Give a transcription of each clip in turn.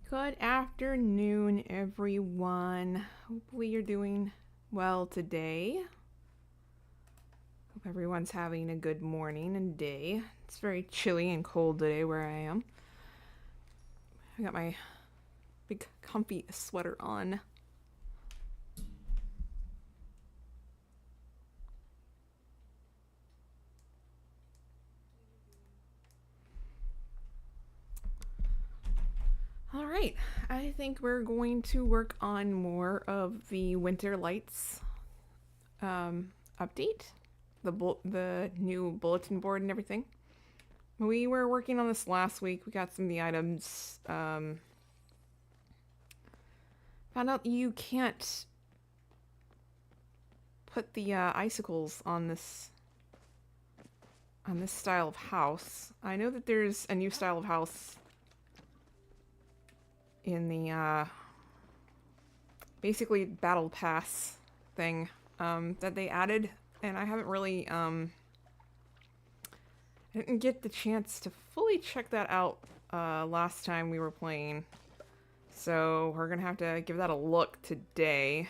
Good afternoon, everyone. Hopefully, you're doing well today. Hope everyone's having a good morning and day. It's very chilly and cold today where I am. I got my big comfy sweater on. All right, I think we're going to work on more of the Winter Lights update, the new bulletin board and everything. We were working on this last week. We got some of the items. Found out you can't put the icicles on this style of house. I know that there's a new style of house in the basically battle pass thing that they added, and I haven't really I didn't get the chance to fully check that out last time we were playing, so we're gonna have to give that a look today.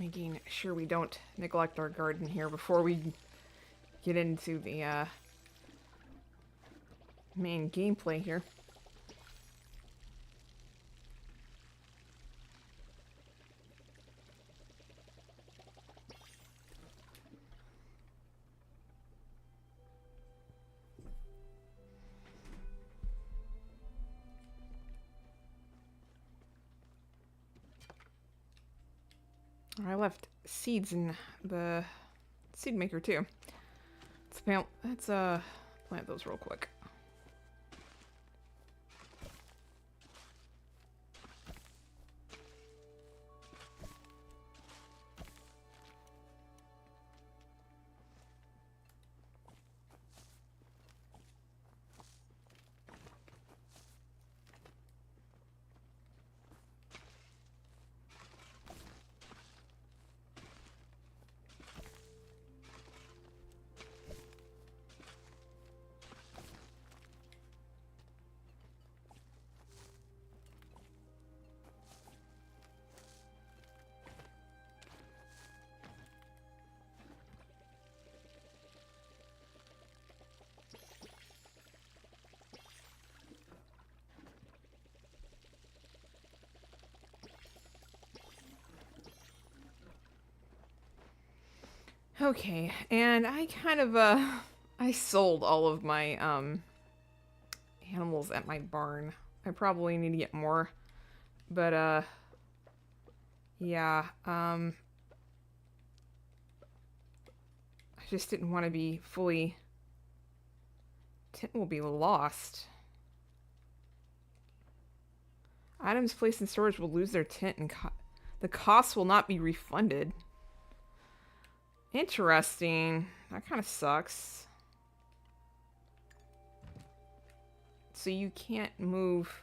Making sure we don't neglect our garden here before we get into the main gameplay here. I left seeds in the seed maker too. Let's plant those real quick. Okay, and I kind of I sold all of my animals at my barn. I probably need to get more. But yeah, I just didn't want to be fully tint will be lost. Items placed in storage will lose their tint and the cost will not be refunded. Interesting. That kind of sucks. So you can't move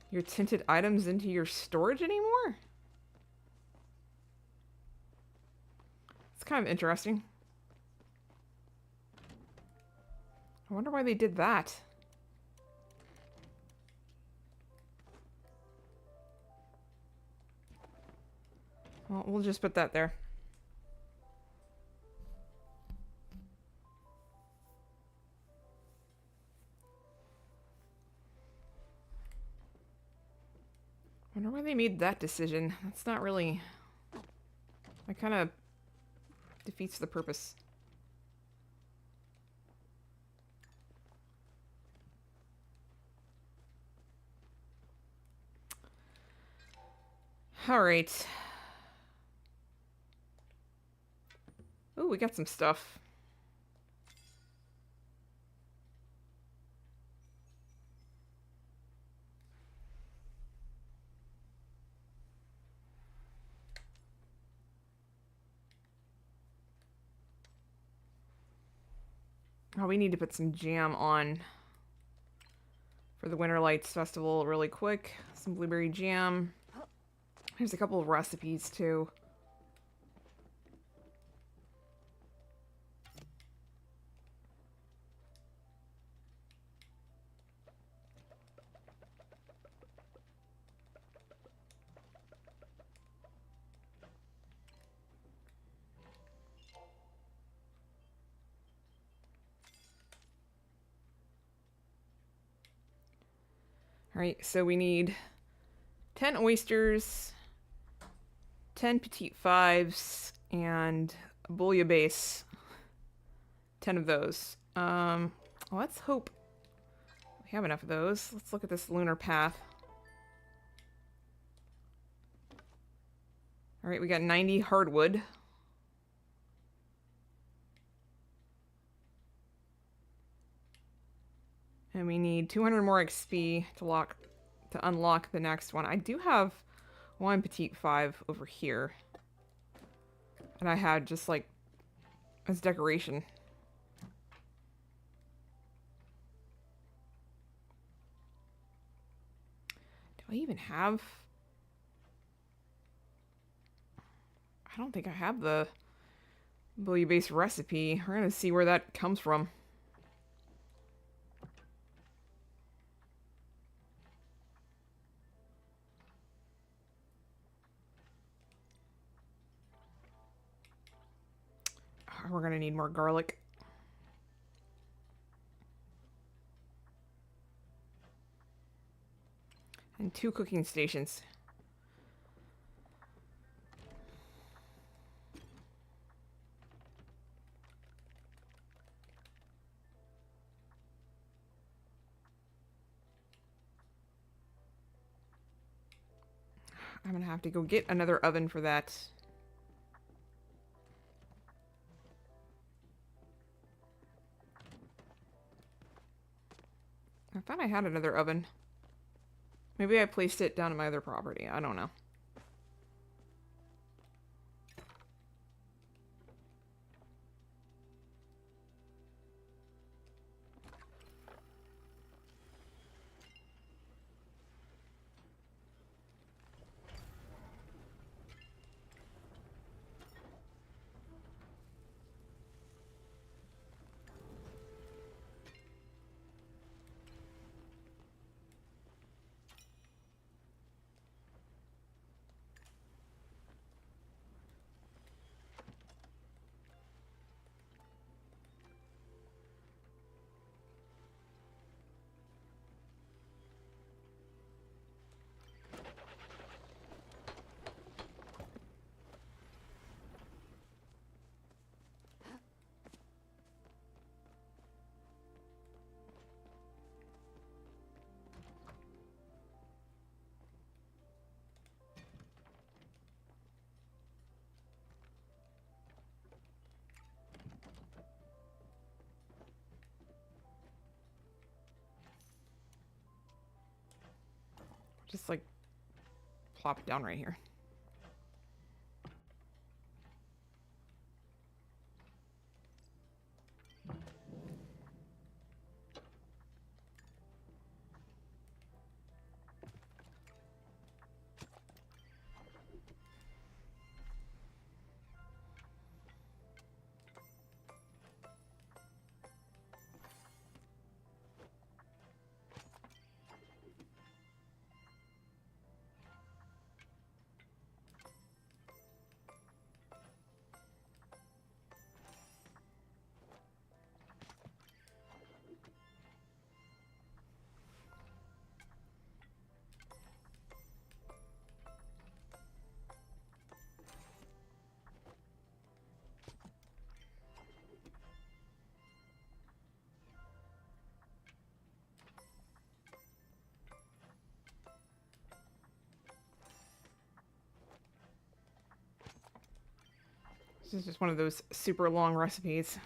your tinted items into your storage anymore? It's kind of interesting. I wonder why they did that. Well, we'll just put that there. wonder why they made that decision. That's not really... That kind of defeats the purpose. Alright. Oh, we got some stuff. Oh, we need to put some jam on for the Winter Lights Festival really quick. Some blueberry jam. There's a couple of recipes too. Alright, so we need 10 oysters, 10 petite fives, and a bouillabaisse. 10 of those. Let's hope we have enough of those. Let's look at this lunar path. Alright, we got 90 hardwood. And we need 200 more XP to unlock the next one. I do have one petite five over here. And I had just like as decoration. Do I even have... I don't think I have the bouillabaisse recipe. We're gonna see where that comes from. We're gonna need more garlic. And 2 cooking stations. I'm gonna have to go get another oven for that. I thought I had another oven. Maybe I placed it down at my other property. I don't know. Just like plop it down right here. This is just one of those super long recipes.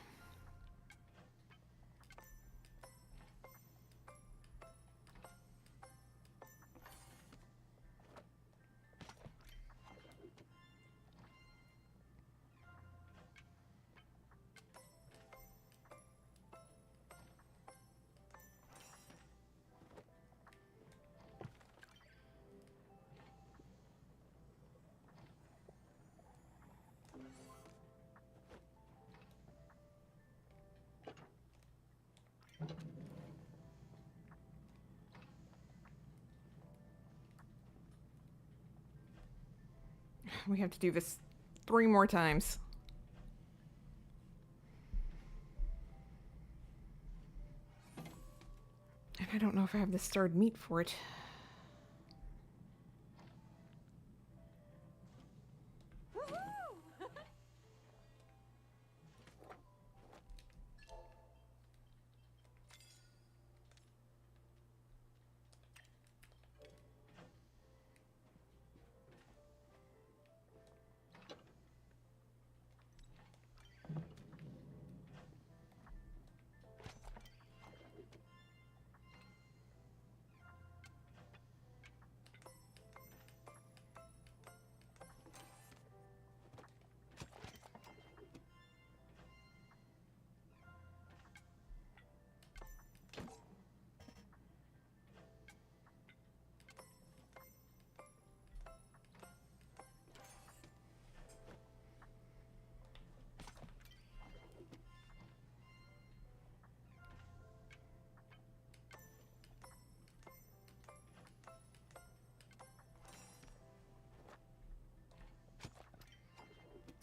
We have to do this 3 more times. And I don't know if I have the starred meat for it.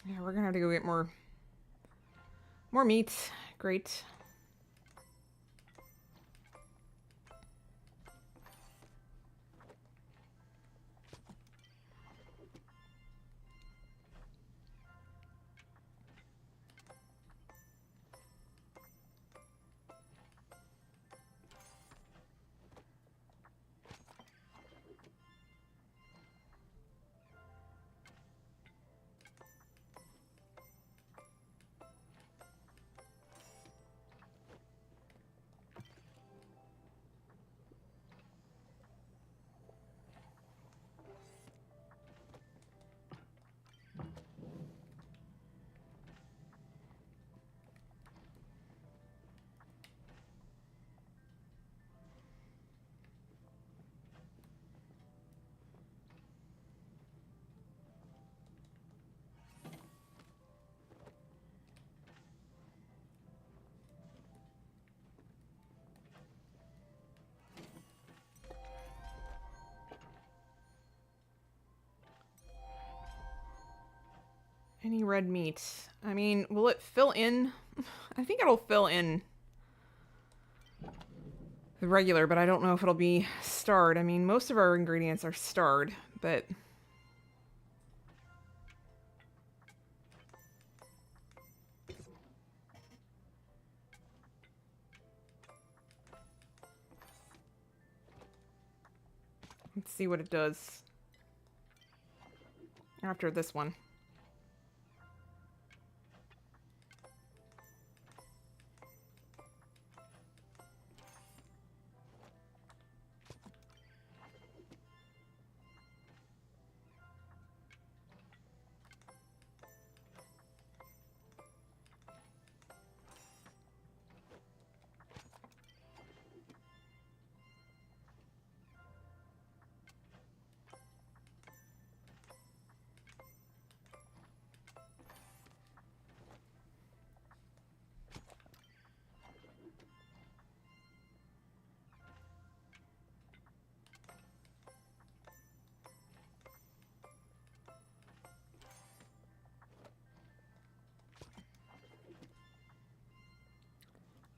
Yeah, we're gonna have to go get more meat. Great. Any red meat? I mean, will it fill in? I think it'll fill in the regular, but I don't know if it'll be starred. I mean, most of our ingredients are starred, but... Let's see what it does after this one.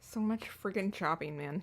So much friggin' chopping, man.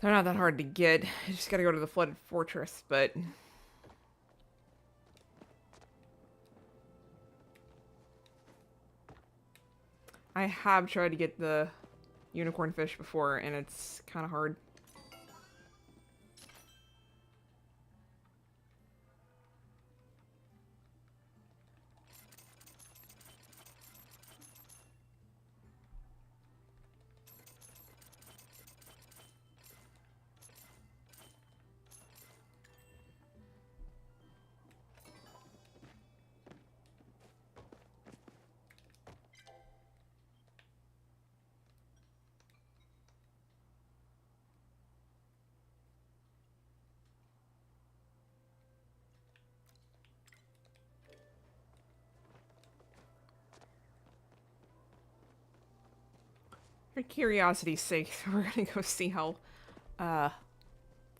They're not that hard to get. You just gotta go to the flooded fortress, but I have tried to get the unicorn fish before, and it's kind of hard. For curiosity's sake, we're gonna go see how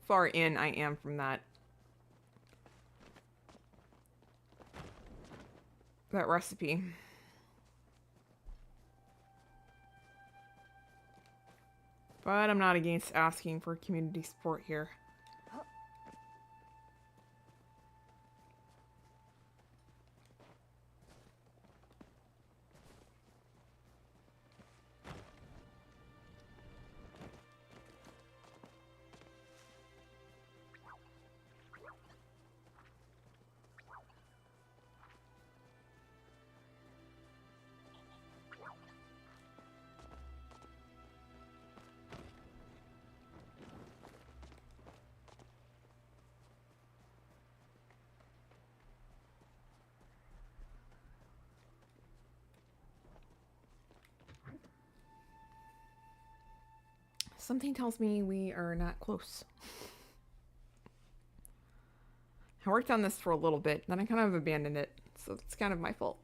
far in I am from that recipe. But I'm not against asking for community support here. Something tells me we are not close. I worked on this for a little bit, then I kind of abandoned it, so it's kind of my fault.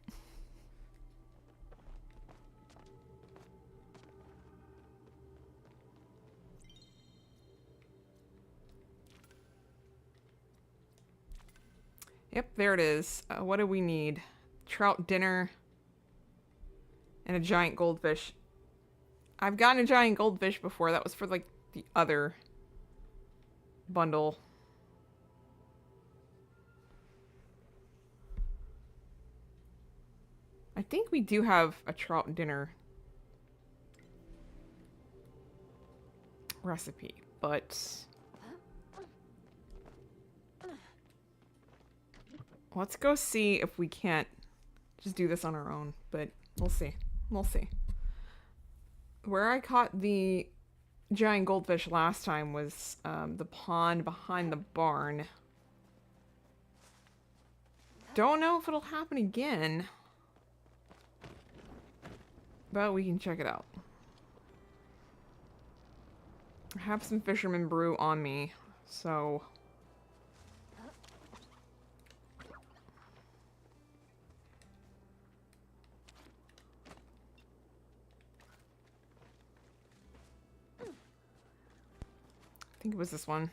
Yep, there it is. What do we need? Trout dinner and a giant goldfish. I've gotten a giant goldfish before. That was for, like, the other bundle. I think we do have a trout dinner recipe, but let's go see if we can't just do this on our own, but we'll see. We'll see. Where I caught the giant goldfish last time was the pond behind the barn. Don't know if it'll happen again, but we can check it out. I have some fisherman brew on me, so I think it was this one.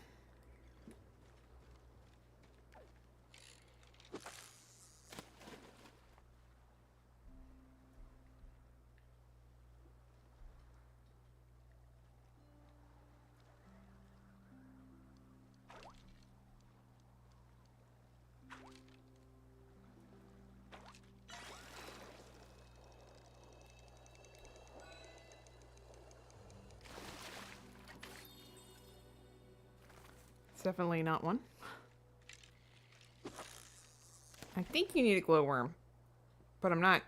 It's definitely not one. I think you need a glowworm, but I'm not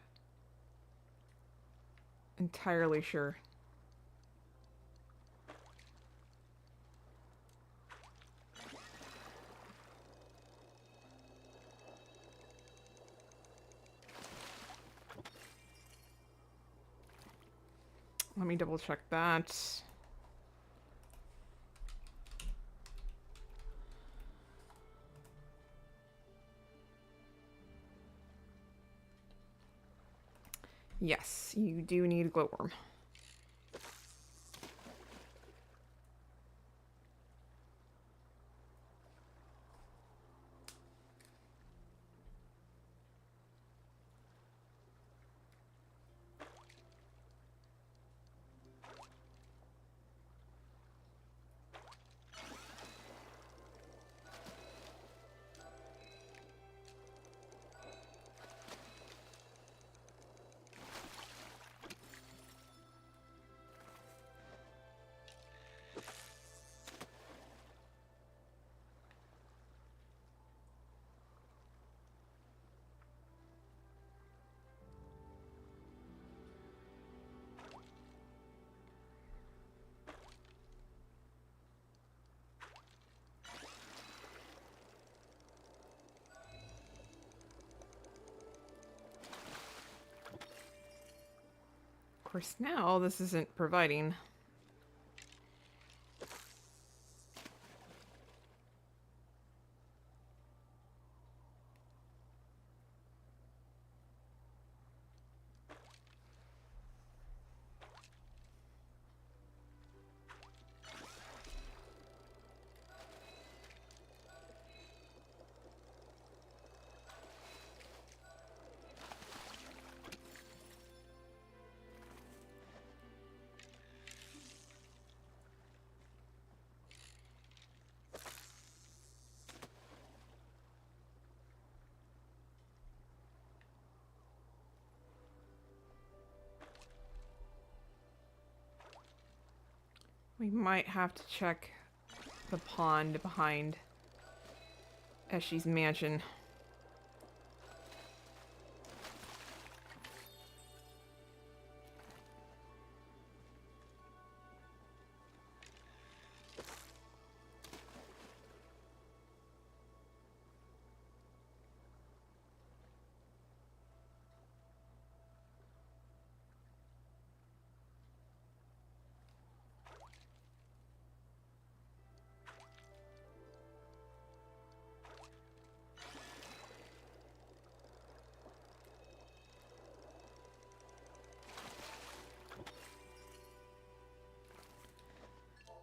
entirely sure. Let me double check that. Yes, you do need a glowworm. course, now this isn't providing. We might have to check the pond behind Eshi's mansion.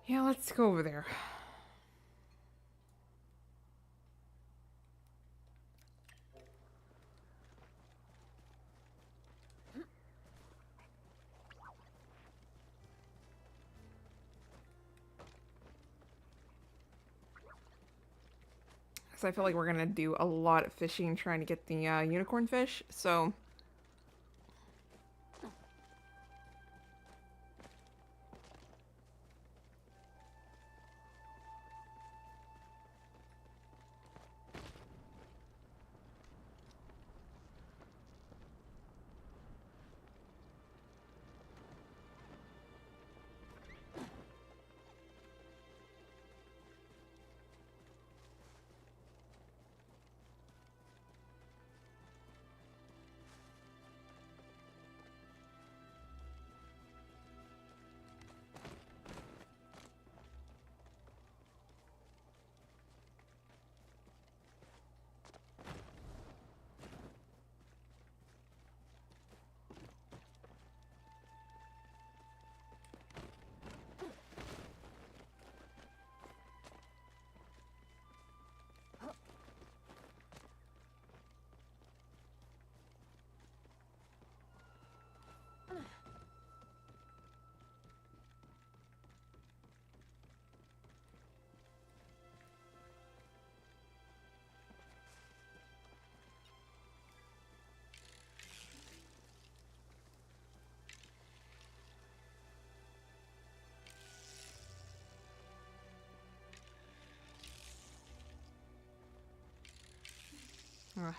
Yeah, let's go over there. So I feel like we're gonna do a lot of fishing trying to get the unicorn fish, so...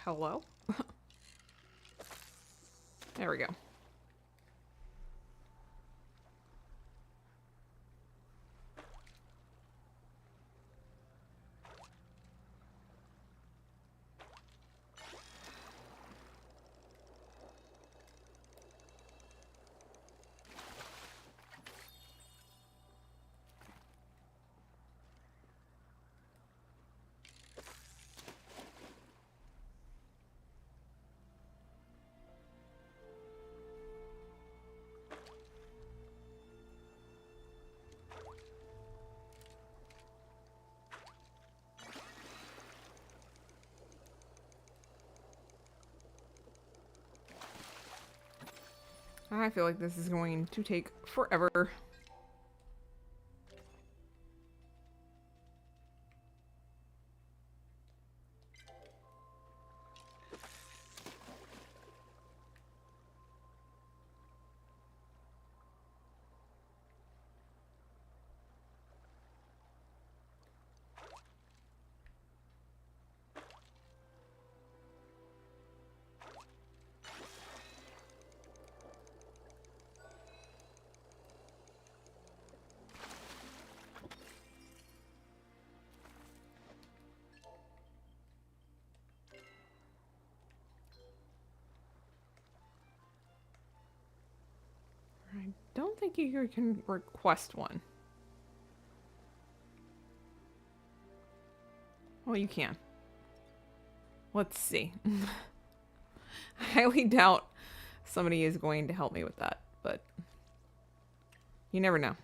hello? There we go. I feel like this is going to take forever. don't think you can request one. Well, you can. Let's see. I highly doubt somebody is going to help me with that, but you never know.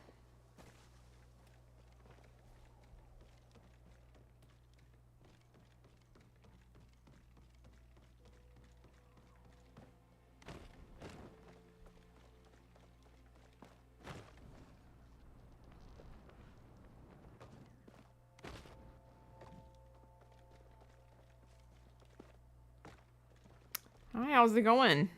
Hi, how's it going?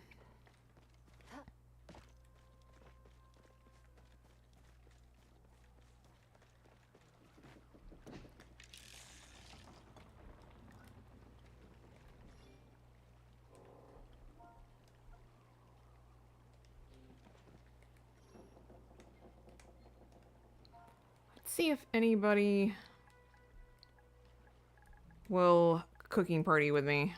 Let's see if anybody will cooking party with me.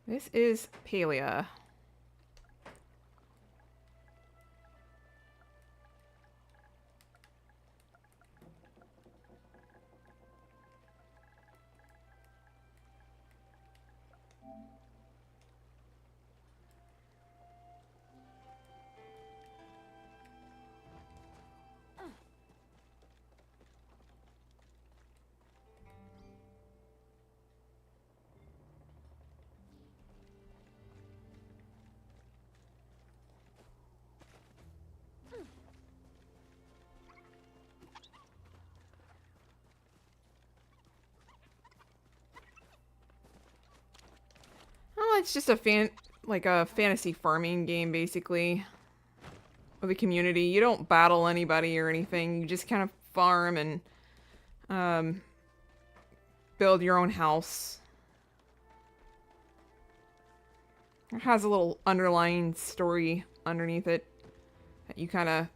This is Palia. Oh, it's just a fantasy farming game, basically, with a community. You don't battle anybody or anything. You just kind of farm and build your own house. It has a little underlying story underneath it that you kind of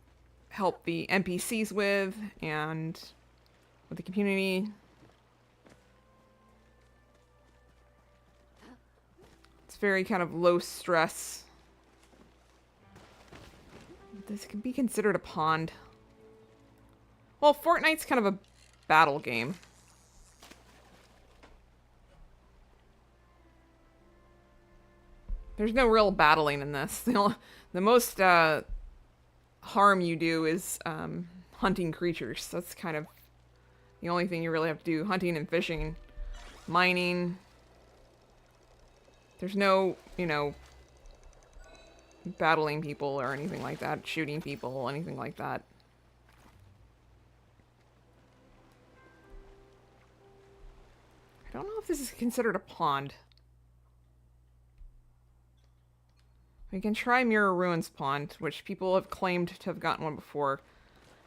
help the NPCs with and with the community. It's very kind of low stress. This could be considered a pond. Well, Fortnite's kind of a battle game. There's no real battling in this. The most harm you do is hunting creatures. That's kind of the only thing you really have to do. Hunting and fishing. Mining. There's no, battling people or anything like that. Shooting people, anything like that. I don't know if this is considered a pond. We can try Mirror Ruins Pond, which people have claimed to have gotten one before.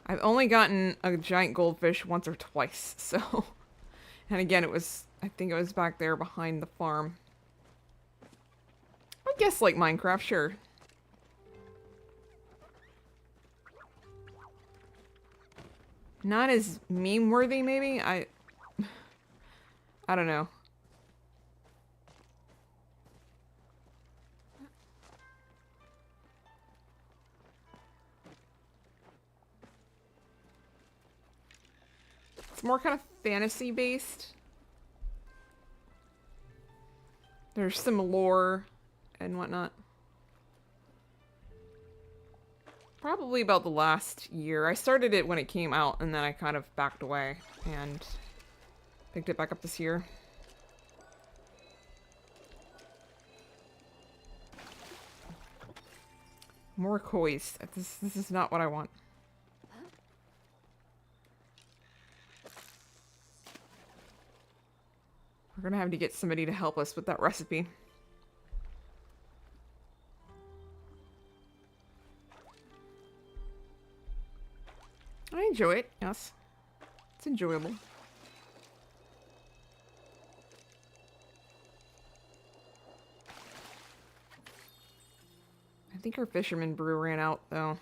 I've only gotten a giant goldfish once or twice, so... And again, I think it was back there behind the farm. I guess like Minecraft, sure. Not as meme-worthy, maybe? I don't know. It's more kind of fantasy-based. There's some lore and whatnot. Probably about the last year. I started it when it came out, and then I kind of backed away and picked it back up this year. More kois. This is not what I want. We're gonna have to get somebody to help us with that recipe. I enjoy it, yes. It's enjoyable. I think our fisherman brew ran out, though.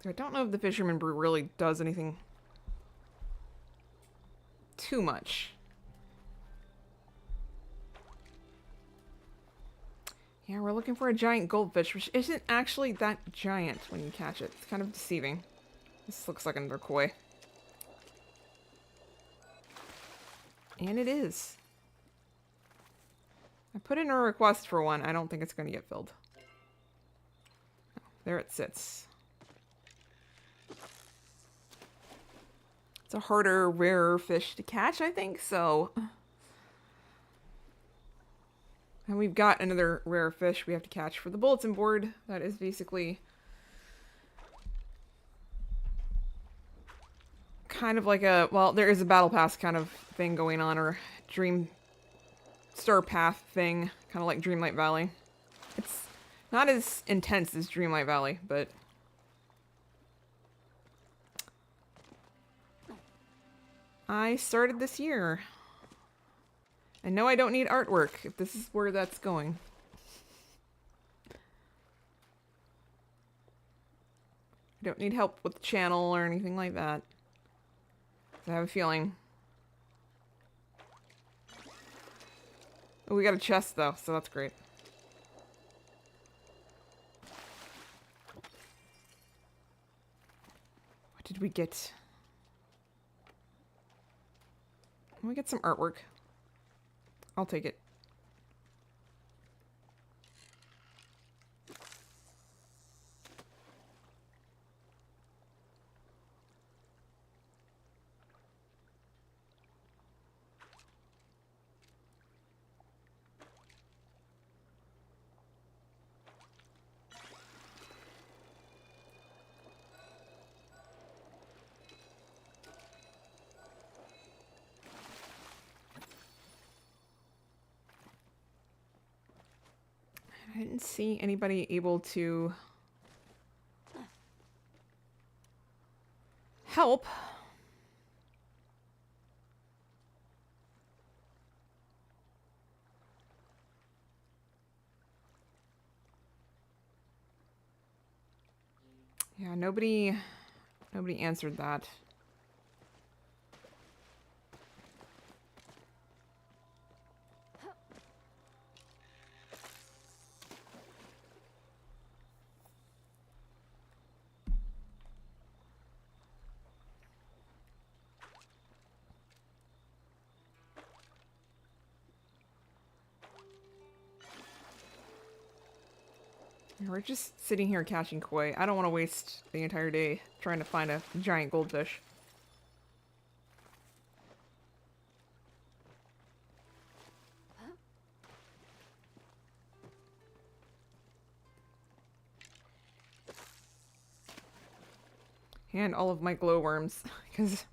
I don't know if the fisherman brew really does anything too much. Yeah, we're looking for a giant goldfish, which isn't actually that giant when you catch it. It's kind of deceiving. This looks like another koi. And it is. I put in a request for one. I don't think it's going to get filled. Oh, there it sits. It's a harder, rarer fish to catch, I think, so... And we've got another rare fish we have to catch for the bulletin board. That is basically kind of like a, well, there is a battle pass kind of thing going on, or dream star path thing, kind of like Dreamlight Valley. It's not as intense as Dreamlight Valley, but I started this year. And no, I don't need artwork, if this is where that's going. I don't need help with the channel or anything like that. I have a feeling. Oh, we got a chest, though, so that's great. What did we get? We get some artwork. I'll take it. I didn't see anybody able to help. Yeah, nobody answered that. We're just sitting here catching koi. I don't want to waste the entire day trying to find a giant goldfish. And all of my glowworms, because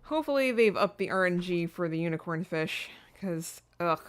hopefully they've upped the RNG for the unicorn fish, because, ugh.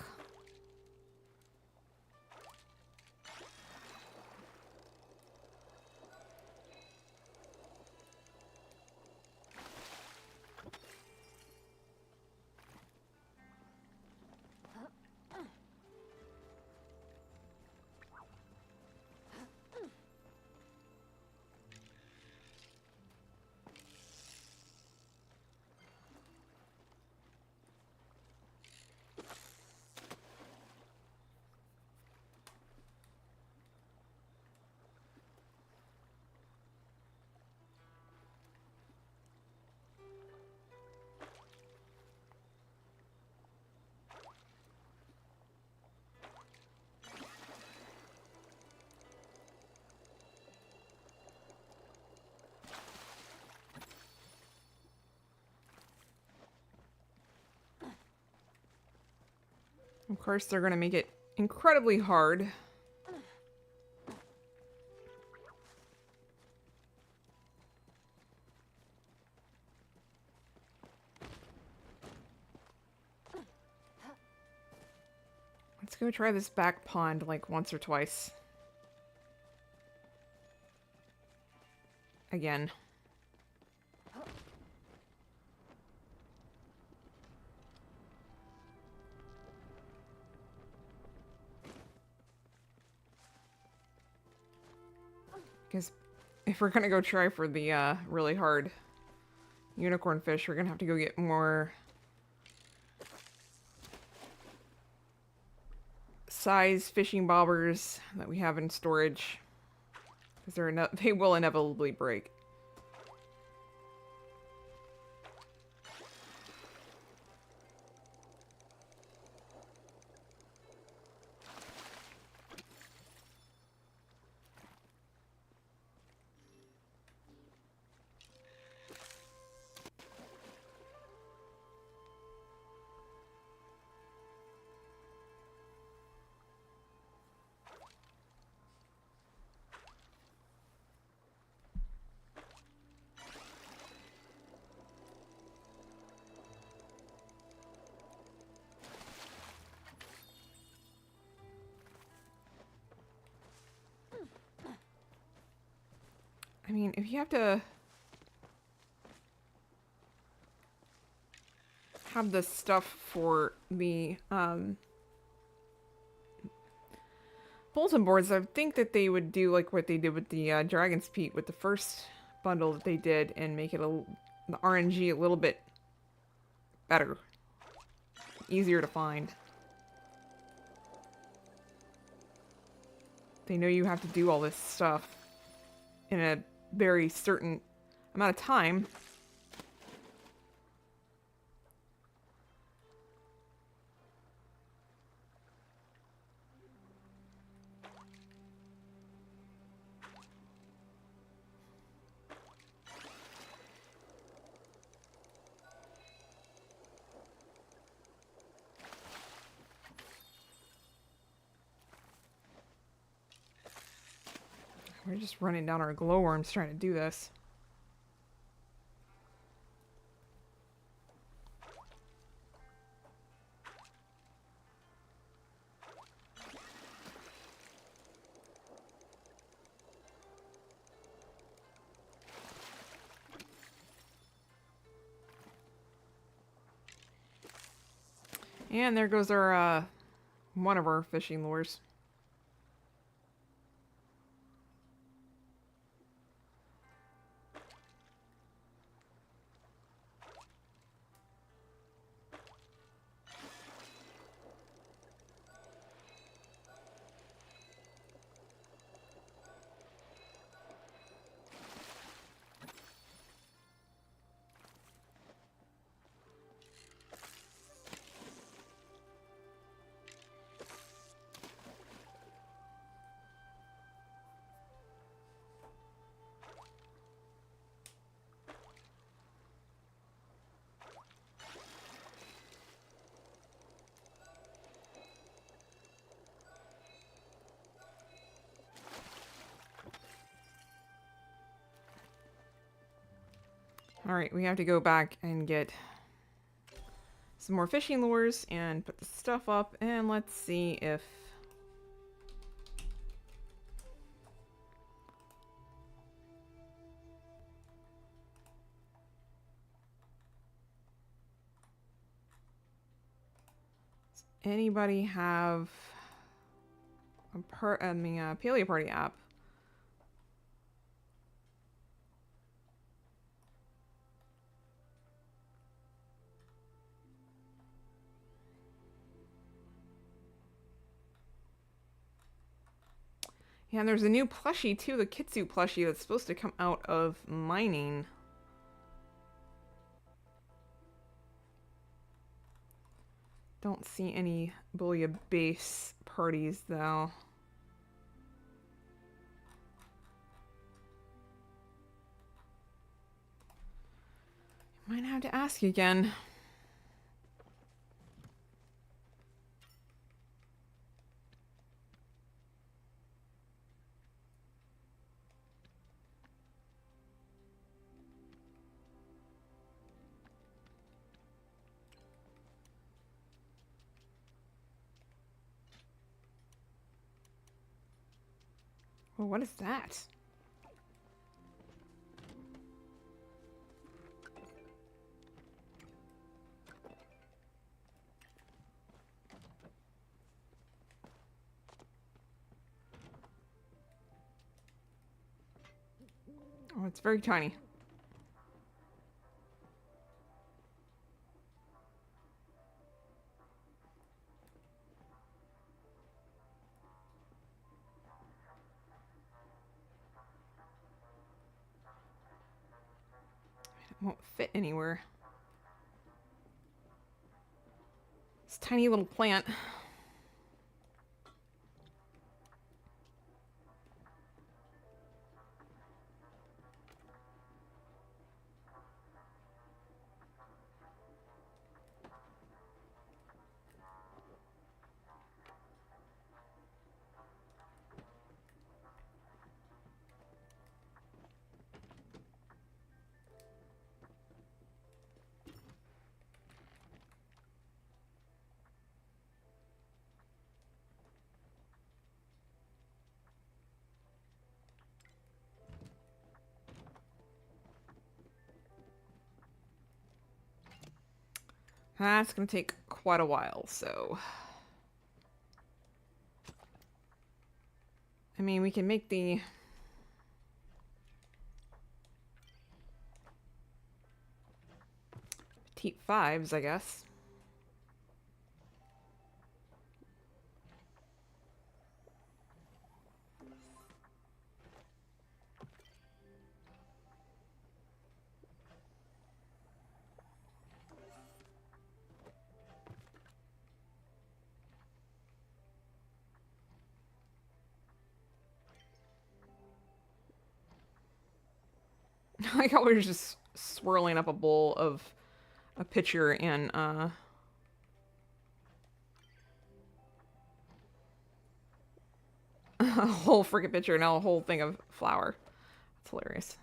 Of course, they're going to make it incredibly hard. Let's go try this back pond like once or twice. Again. Because if we're gonna go try for the really hard unicorn fish, we're gonna have to go get more size fishing bobbers that we have in storage. Because they will inevitably break. I mean, if you have to have the stuff for the bulletin boards, I think that they would do like what they did with the Dragon's Peak with the first bundle that they did and make it the RNG a little bit better. Easier to find. They know you have to do all this stuff in a very certain amount of time. We're just running down our glowworms trying to do this. And there goes our, one of our fishing lures. Alright, we have to go back and get some more fishing lures and put the stuff up, and let's see if... Does anybody have a Palia Party app? Yeah, and there's a new plushie too, the Kitsu plushie that's supposed to come out of mining. Don't see any Palia base parties though. Might have to ask again. Well, what is that? Oh, it's very tiny. It won't fit anywhere. This tiny little plant. That's gonna take quite a while, so... I mean, we can make the... petite fives, I guess. I thought we were just swirling up a bowl of a pitcher and a whole freaking pitcher, now a whole thing of flour. That's hilarious.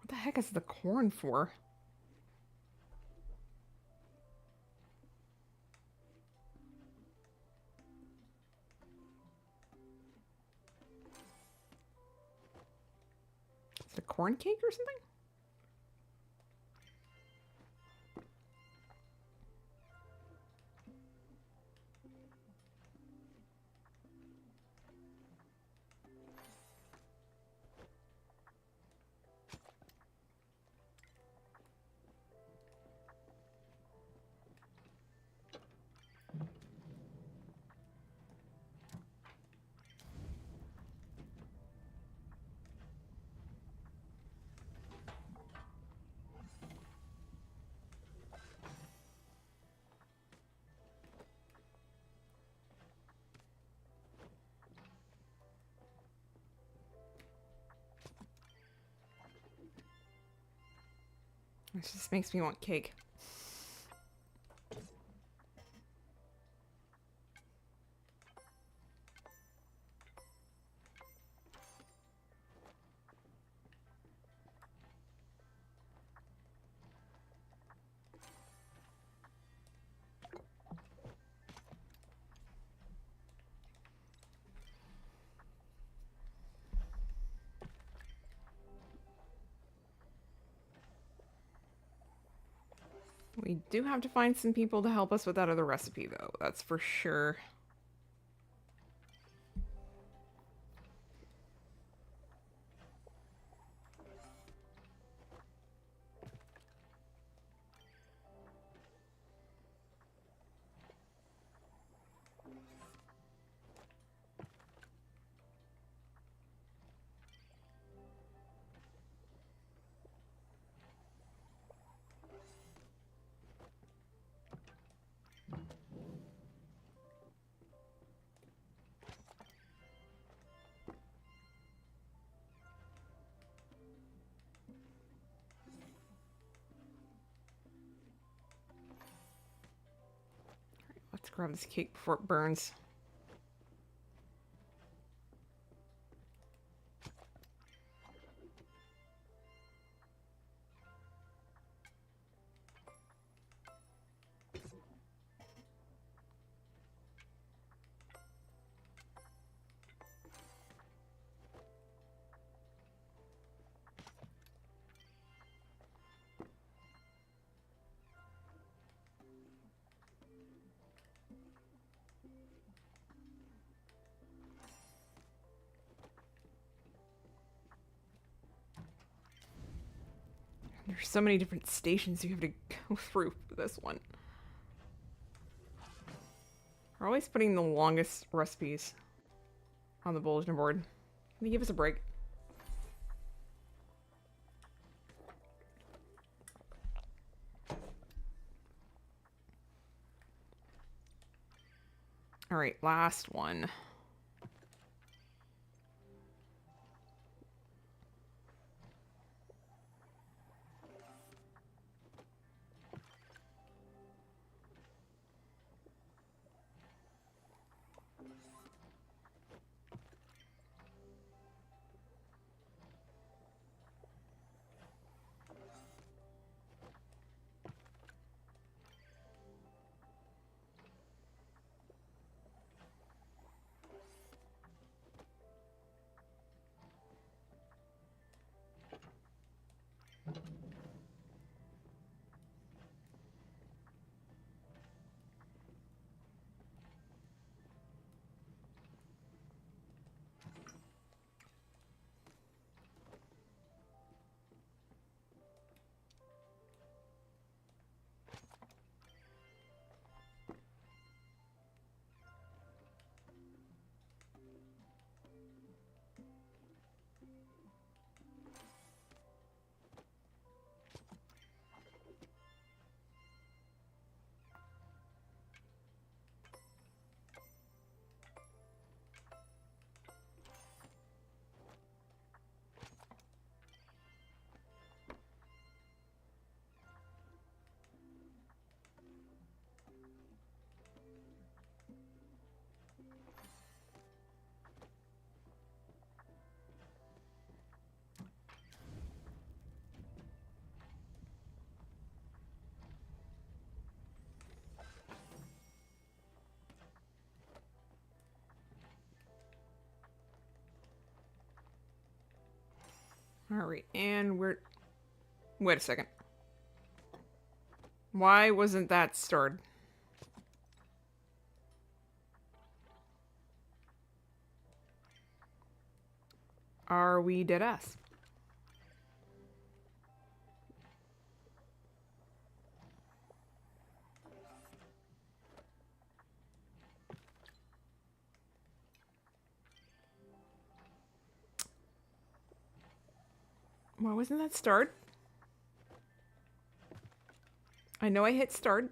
What the heck is the corn for? Is it a corn cake or something? This just makes me want cake. We do have to find some people to help us with that other recipe, though. That's for sure. Let's grab this cake before it burns. There's so many different stations you have to go through for this one. We're always putting the longest recipes on the bulletin board. Can you give us a break? All right, last one. All right, and we're... Wait a second. Why wasn't that starred? Are we dead ass? Why wasn't that start? I know I hit start.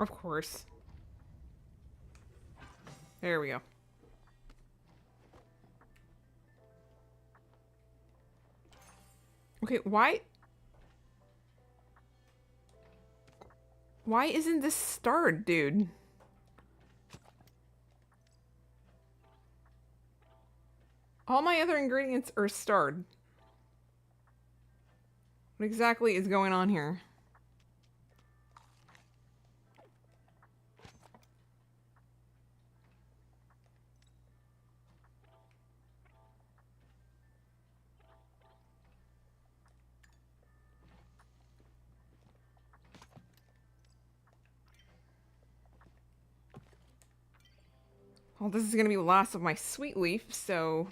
Of course. There we go. Okay, why? Why isn't this starred, dude? All my other ingredients are starred. What exactly is going on here? Well, this is going to be the last of my sweet leaf, so...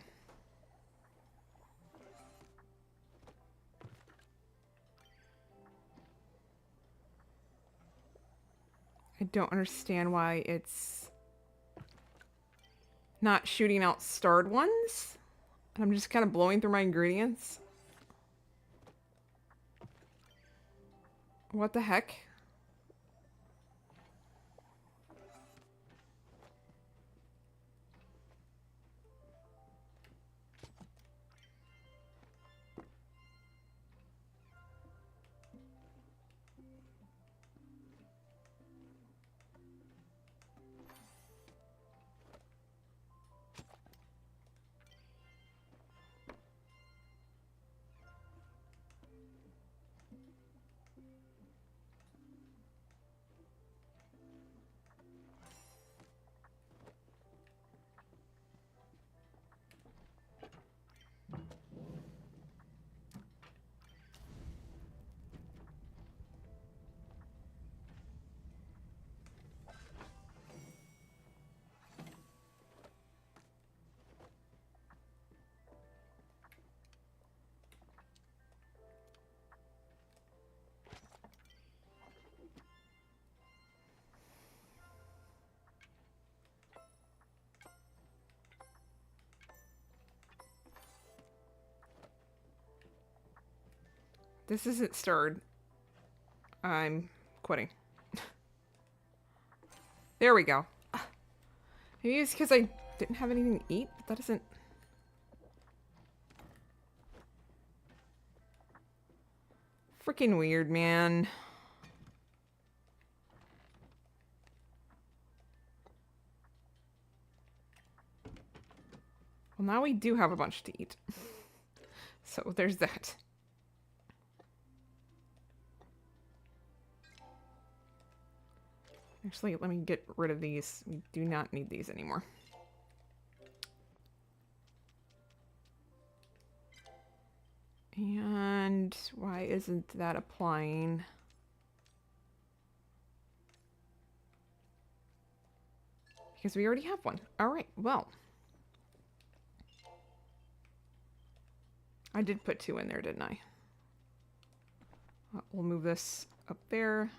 I don't understand why it's not shooting out starred ones. I'm just kind of blowing through my ingredients. What the heck? This isn't stirred. I'm quitting. There we go. Maybe it's because I didn't have anything to eat, but that isn't... Freaking weird, man. Well, now we do have a bunch to eat. So there's that. Actually, let me get rid of these. We do not need these anymore. And why isn't that applying? Because we already have one. All right, well. I did put 2 in there, didn't I? We'll move this up there.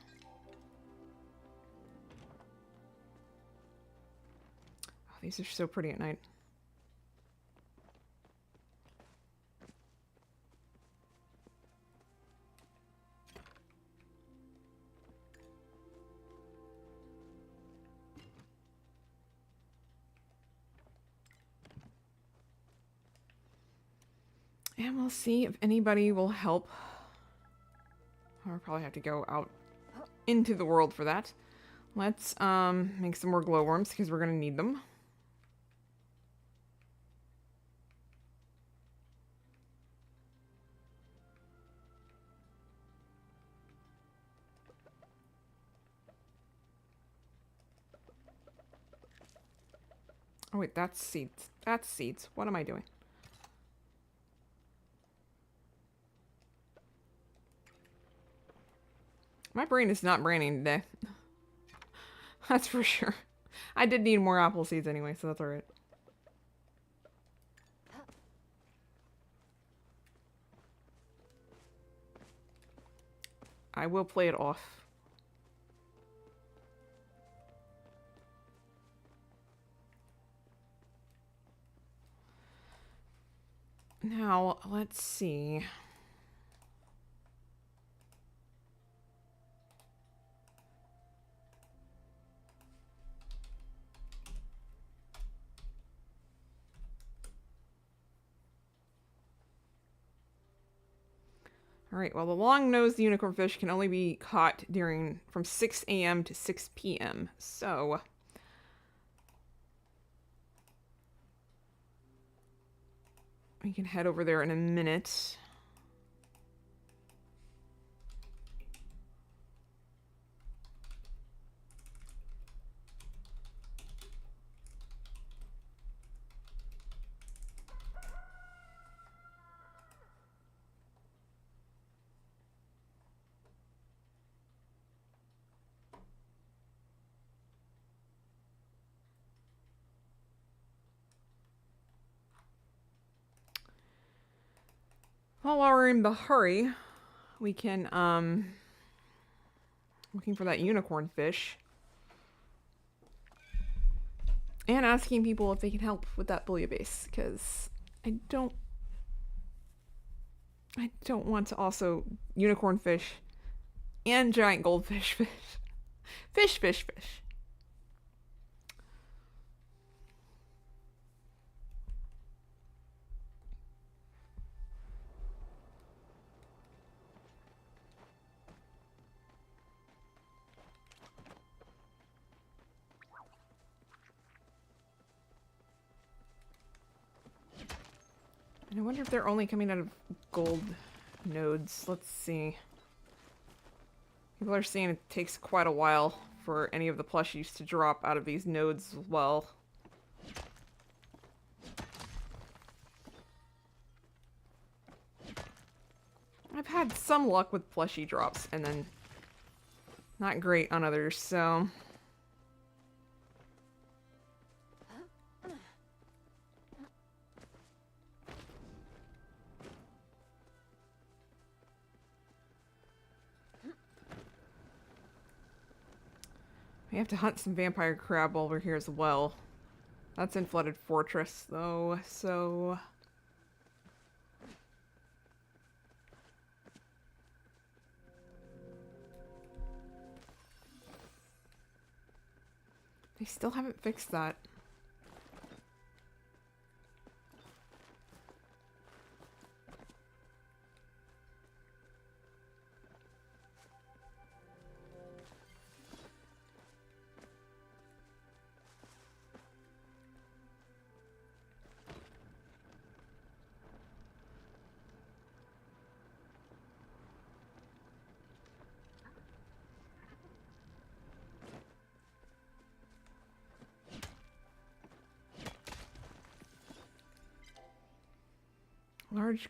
Oh, these are so pretty at night. And we'll see if anybody will help. I'll probably have to go out into the world for that. Let's make some more glowworms because we're gonna need them. Oh wait, that's seeds. That's seeds. What am I doing? My brain is not braining today. That's for sure. I did need more apple seeds anyway, so that's alright. I will play it off. Now, let's see. Alright, well, the long-nosed unicorn fish can only be caught from 6 a.m. to 6 p.m. So, we can head over there in a minute. While we're in the hurry, we can, looking for that unicorn fish. And asking people if they can help with that bouillabaisse, because I don't want to also unicorn fish and giant goldfish fish. Fish. And I wonder if they're only coming out of gold nodes. Let's see. People are saying it takes quite a while for any of the plushies to drop out of these nodes as well. I've had some luck with plushie drops and then not great on others, so... We have to hunt some vampire crab while we're here as well. That's in Flooded Fortress, though, so... They still haven't fixed that. Large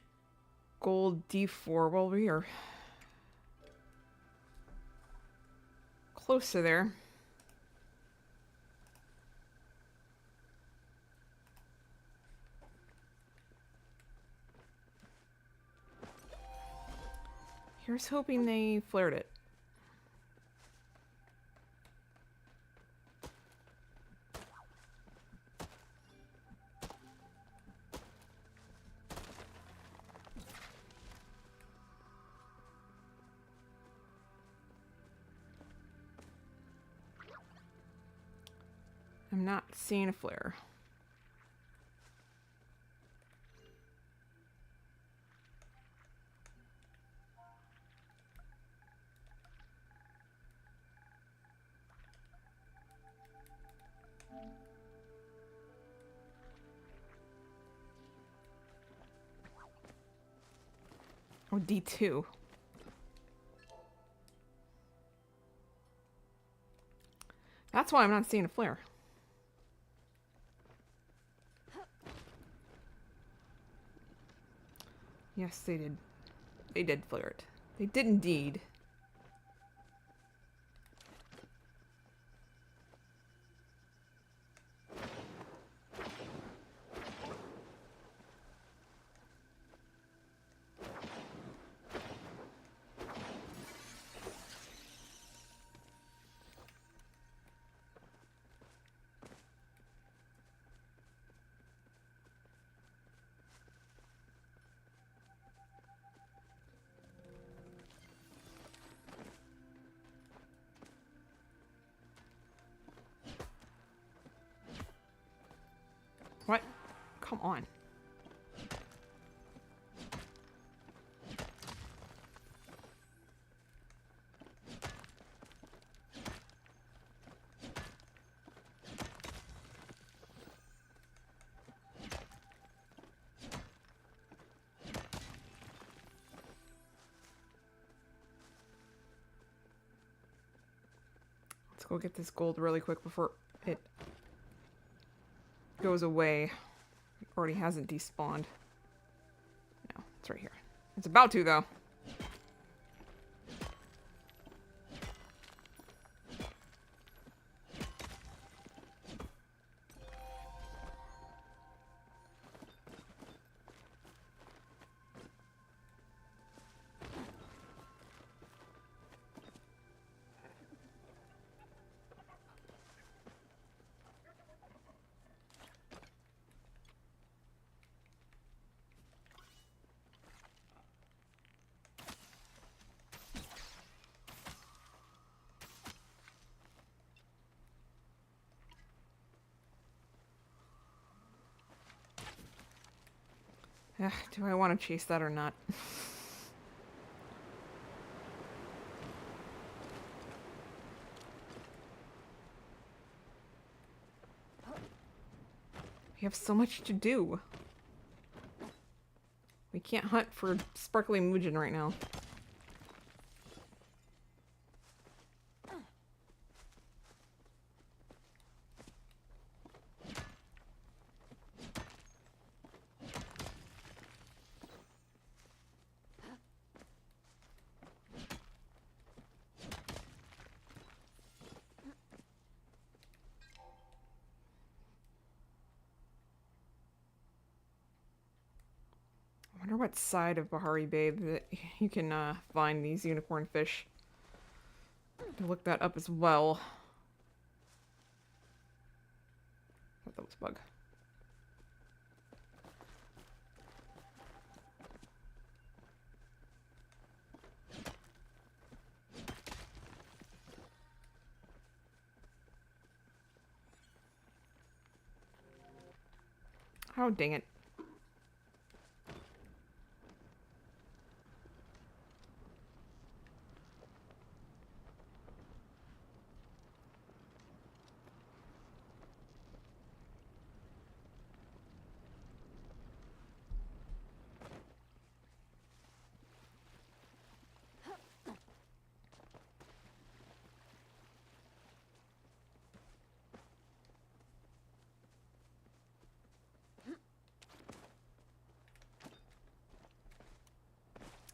gold D4. Well, we are close to there. Here's hoping they flared it. I'm not seeing a flare. Oh, D2. That's why I'm not seeing a flare. Yes, they did. They did flare it. They did indeed. What? Come on. Let's go get this gold really quick before it goes away. It already hasn't despawned. No, it's right here. It's about to, though. Do I want to chase that or not? We have so much to do. We can't hunt for sparkly Mujin right now. I wonder what side of Bahari Bay that you can find these unicorn fish. To look that up as well. I thought that was a bug. Oh, dang it.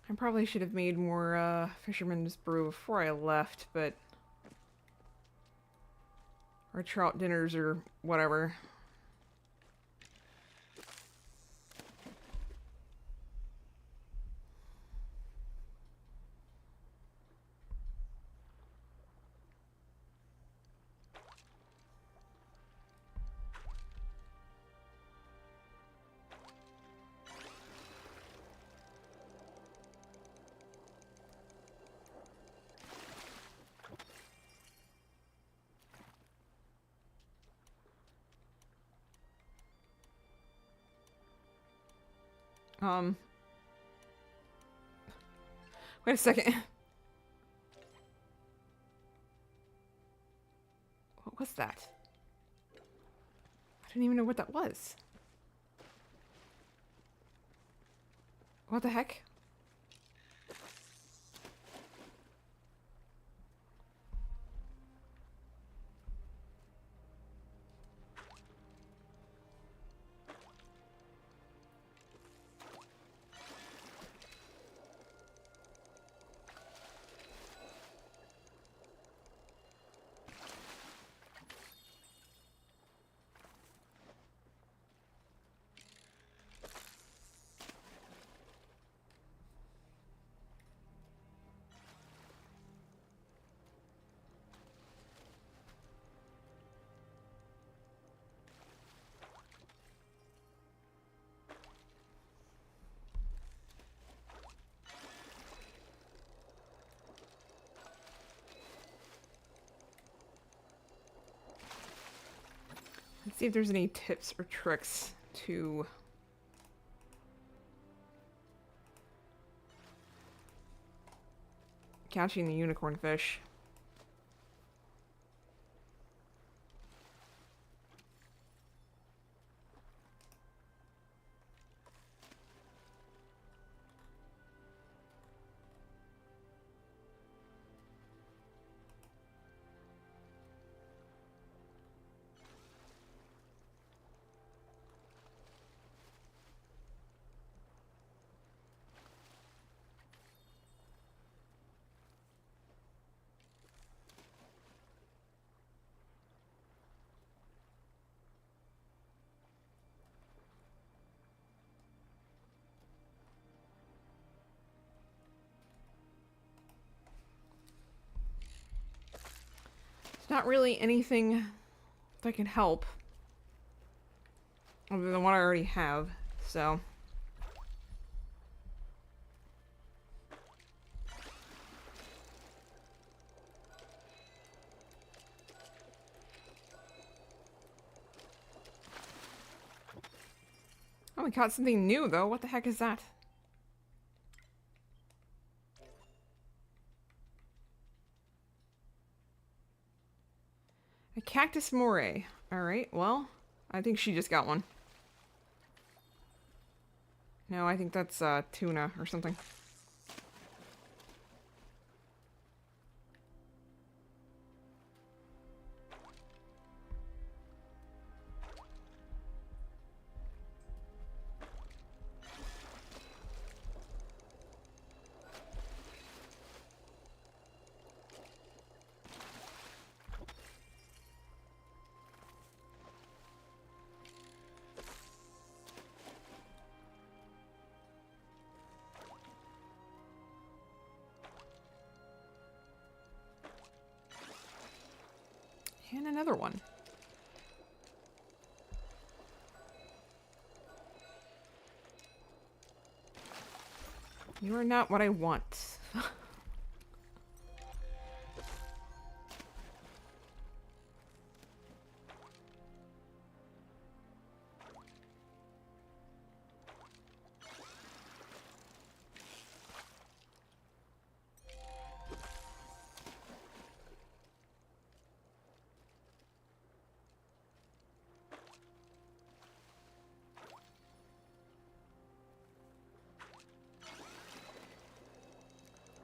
I probably should have made more fisherman's brew before I left, but... or trout dinners or whatever. Wait a second. What was that? I didn't even know what that was. What the heck? Let's see if there's any tips or tricks to catching the unicorn fish. It's not really anything that can help other than what I already have, so... we caught something new, though. What the heck is that? A cactus moray. Alright, well, I think she just got one. No, I think that's tuna or something. And another one. You are not what I want.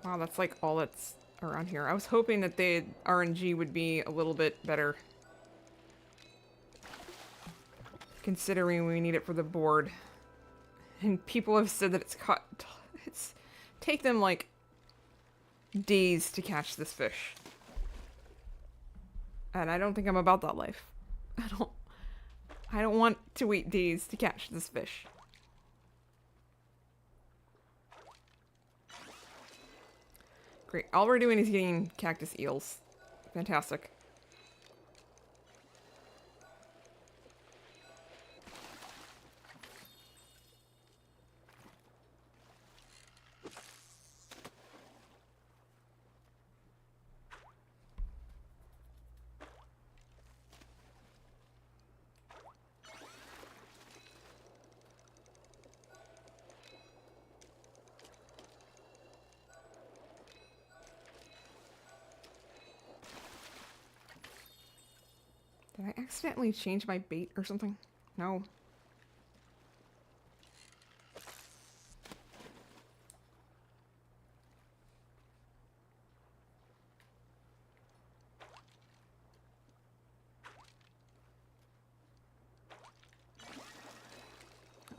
Wow, that's like all that's around here. I was hoping that the RNG would be a little bit better. Considering we need it for the board. And people have said that it's take them like days to catch this fish. And I don't think I'm about that life. I don't want to wait days to catch this fish. Great. All we're doing is getting cactus eels. Fantastic. Did I accidentally change my bait or something? No.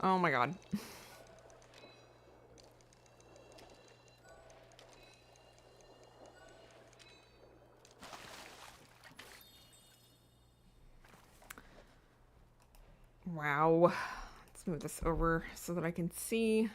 Oh my god. Wow. Let's move this over so that I can see.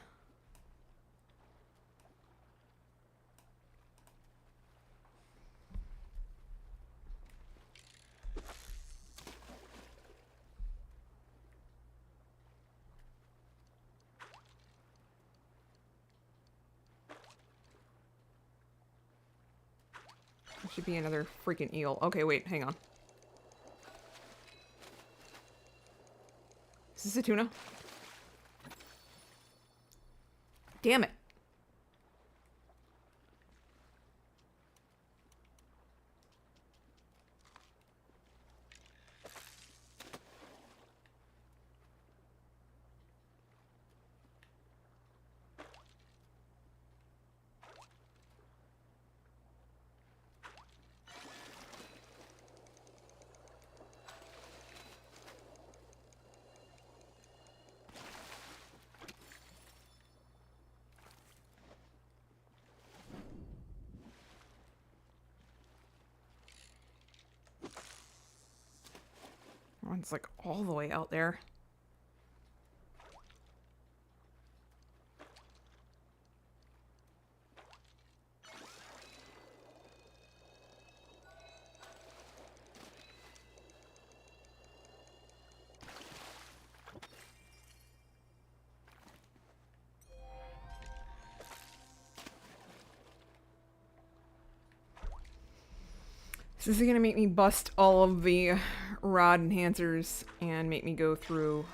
There should be another freaking eel. Okay, wait, hang on. Is this a tuna? Damn it. One's like all the way out there. This is gonna make me bust all of the rod enhancers and make me go through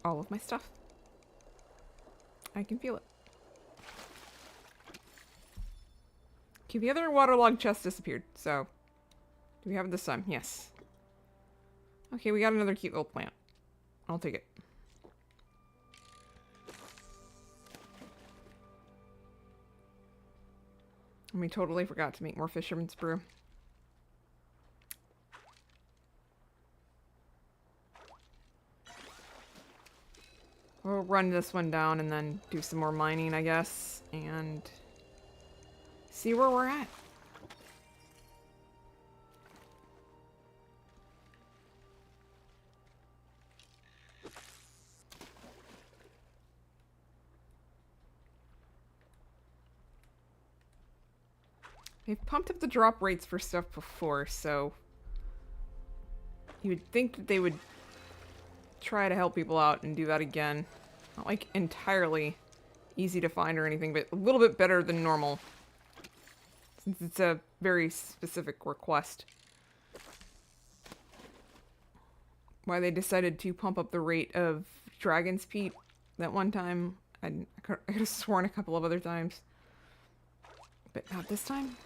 all of my stuff. I can feel it. Okay, the other waterlogged chest disappeared, so... Do we have it this time? Yes. Okay, we got another cute little plant. I'll take it. And we totally forgot to make more fisherman's brew. We'll run this one down and then do some more mining, I guess, and see where we're at. They've pumped up the drop rates for stuff before, so you would think that they would try to help people out and do that again. Not like entirely easy to find or anything, but a little bit better than normal, since it's a very specific request. Why they decided to pump up the rate of dragon's peat that one time, I could have sworn a couple of other times, but not this time.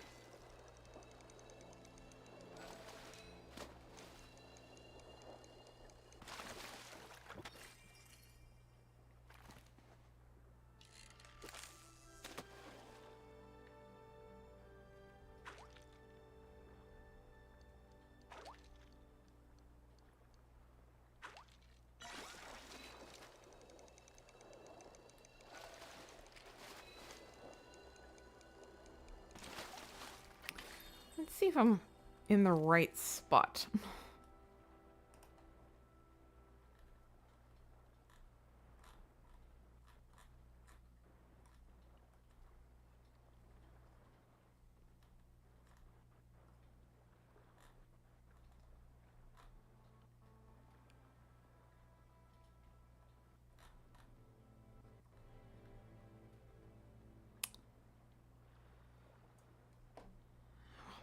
Let's see if I'm in the right spot.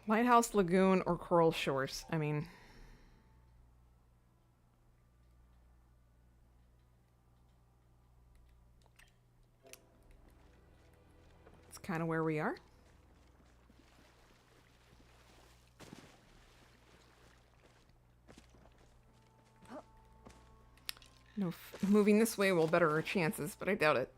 Lighthouse Lagoon or Coral Shores. I mean... It's kind of where we are. No, moving this way will better our chances, but I doubt it.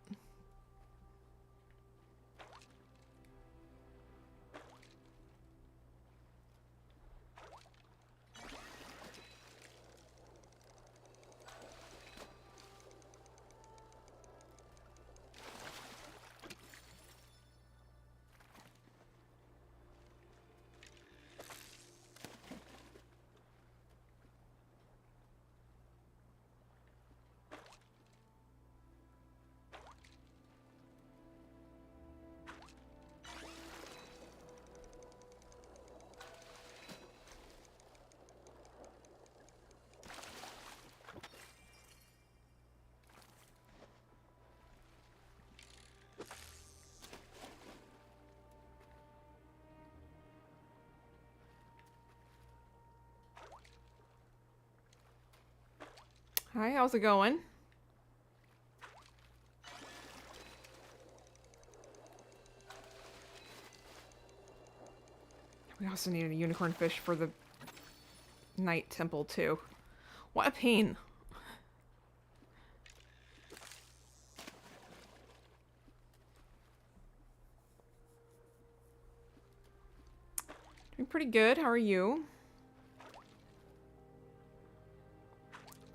Hi, how's it going? We also need a unicorn fish for the night temple, too. What a pain. Doing pretty good. How are you?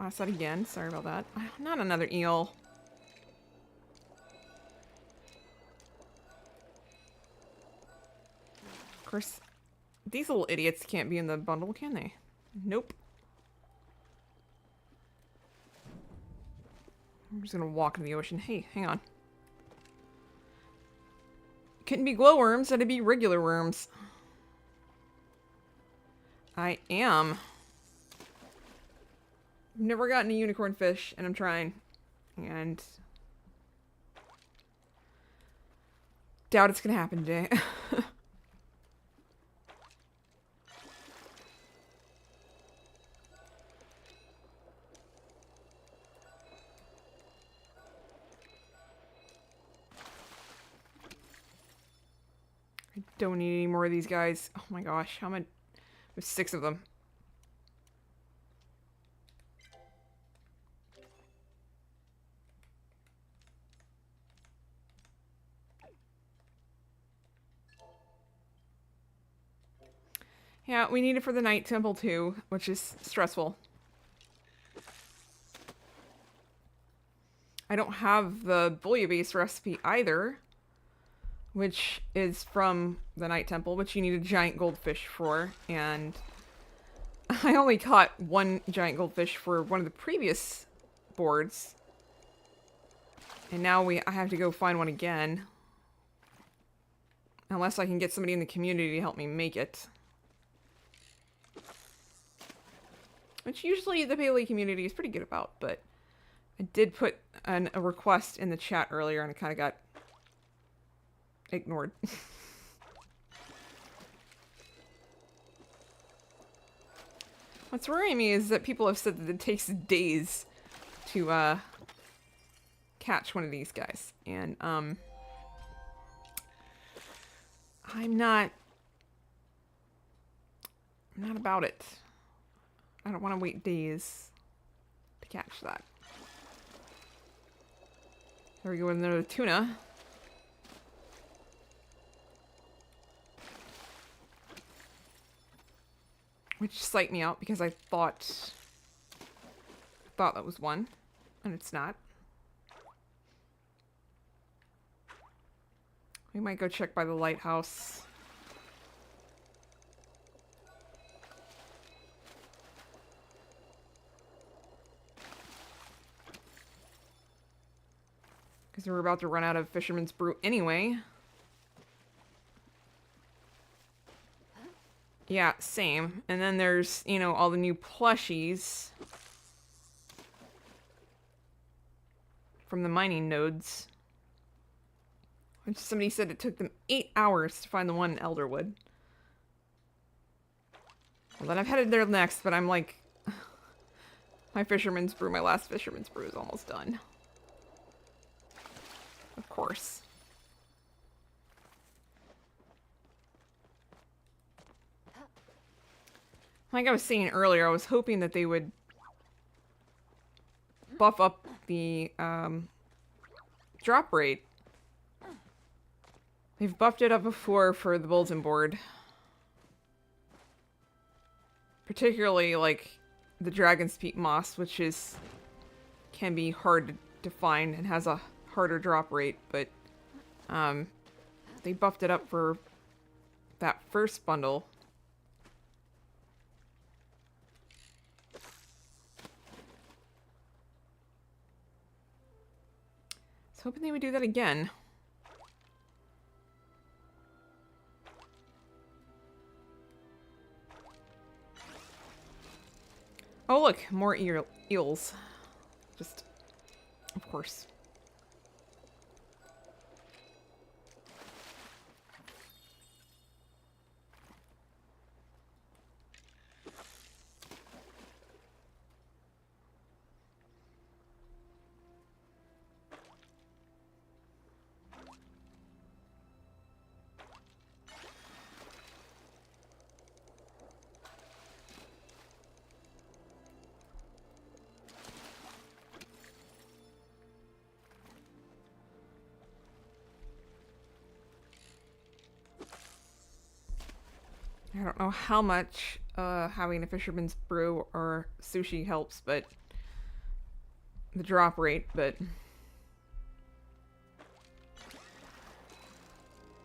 I said again. Sorry about that. Not another eel. Of course, these little idiots can't be in the bundle, can they? Nope. I'm just gonna walk in the ocean. Hey, hang on. Couldn't be glowworms, that'd be regular worms. I am. I've never gotten a unicorn fish, and I'm trying. And... doubt it's gonna happen today. I don't need any more of these guys. Oh my gosh, how many? There's 6 of them. Yeah, we need it for the night temple too, which is stressful. I don't have the bouillabaisse recipe either, which is from the night temple, which you need a giant goldfish for, and I only caught 1 giant goldfish for one of the previous boards, and now I have to go find one again, unless I can get somebody in the community to help me make it. Which usually the Palia community is pretty good about, but I did put a request in the chat earlier and it kind of got ignored. What's worrying me is that people have said that it takes days to catch one of these guys, and I'm not about it. I don't want to wait days to catch that. There we go with another tuna. Which psyched me out because I thought that was one, and it's not. We might go check by the lighthouse. Because we're about to run out of Fisherman's Brew anyway. Yeah, same. And then there's, you know, all the new plushies from the mining nodes. Which somebody said it took them 8 hours to find the one in Elderwood. Well, then I've headed there next, but I'm like... my last Fisherman's Brew is almost done. Of course. Like I was saying earlier, I was hoping that they would buff up the drop rate. They've buffed it up before for the bulletin board. Particularly like the Dragon's Peak moss, which can be hard to find and has a harder drop rate, but they buffed it up for that first bundle. I was hoping they would do that again. Oh look, more eels. Just, of course. I don't know how much having a Fisherman's Brew or sushi helps, but the drop rate, but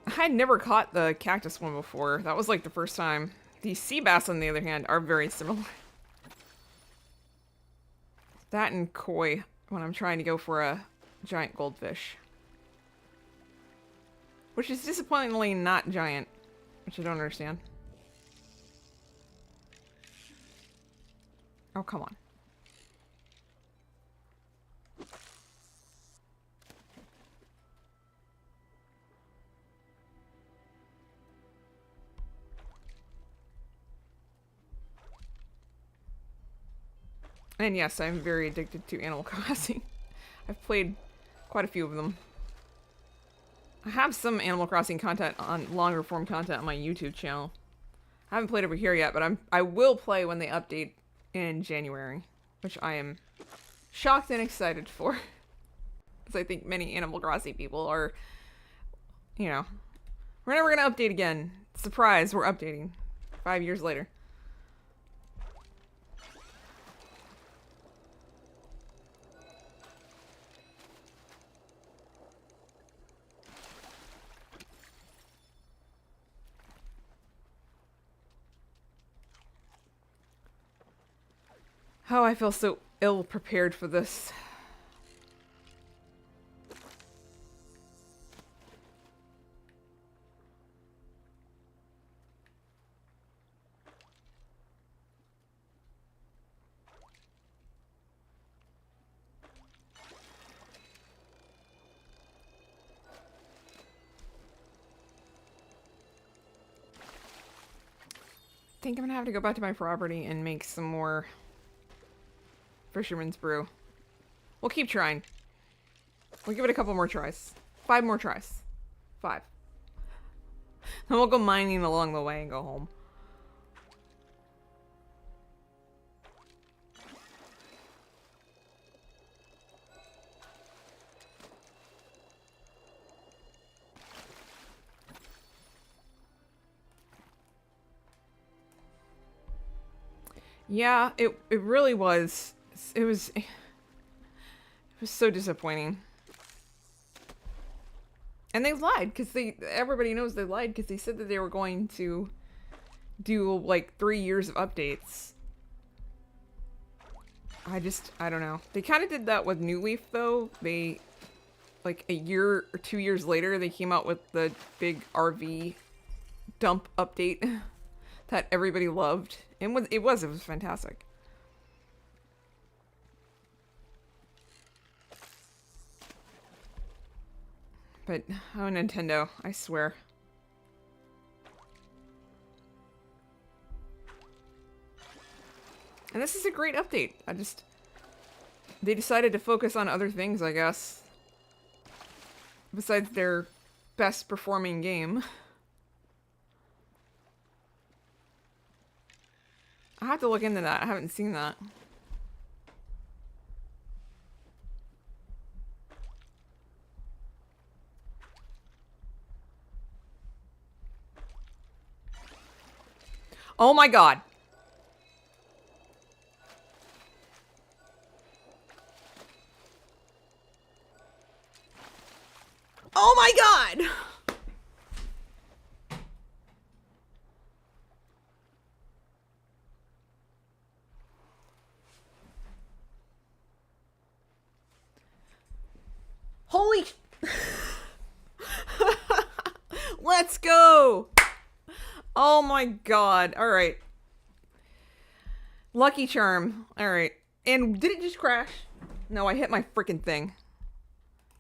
I had never caught the cactus one before. That was like the first time. The sea bass, on the other hand, are very similar. That and koi when I'm trying to go for a giant goldfish. Which is disappointingly not giant, which I don't understand. Oh, come on. And yes, I'm very addicted to Animal Crossing. I've played quite a few of them. I have some Animal Crossing content on longer form content on my YouTube channel. I haven't played over here yet, but I will play when they update in January, which I am shocked and excited for. Because I think many Animal Crossing people are, you know, we're never going to update again. Surprise, we're updating 5 years later. Oh, I feel so ill prepared for this. I think I'm gonna have to go back to my property and make some more Fisherman's Brew. We'll keep trying. We'll give it a couple more tries. 5 more tries. 5. Then we'll go mining along the way and go home. Yeah, it really was. It was so disappointing. And they lied because everybody knows they lied because they said that they were going to do like 3 years of updates. I don't know. They kind of did that with New Leaf though. They, like a year or 2 years later, they came out with the big RV dump update that everybody loved. And it was fantastic. But, oh, Nintendo, I swear. And this is a great update. They decided to focus on other things, I guess. Besides their best performing game. I have to look into that. I haven't seen that. Oh my god. Oh my god! Holy... Let's go! Oh my god. Alright. Lucky Charm. Alright. And did it just crash? No, I hit my freaking thing.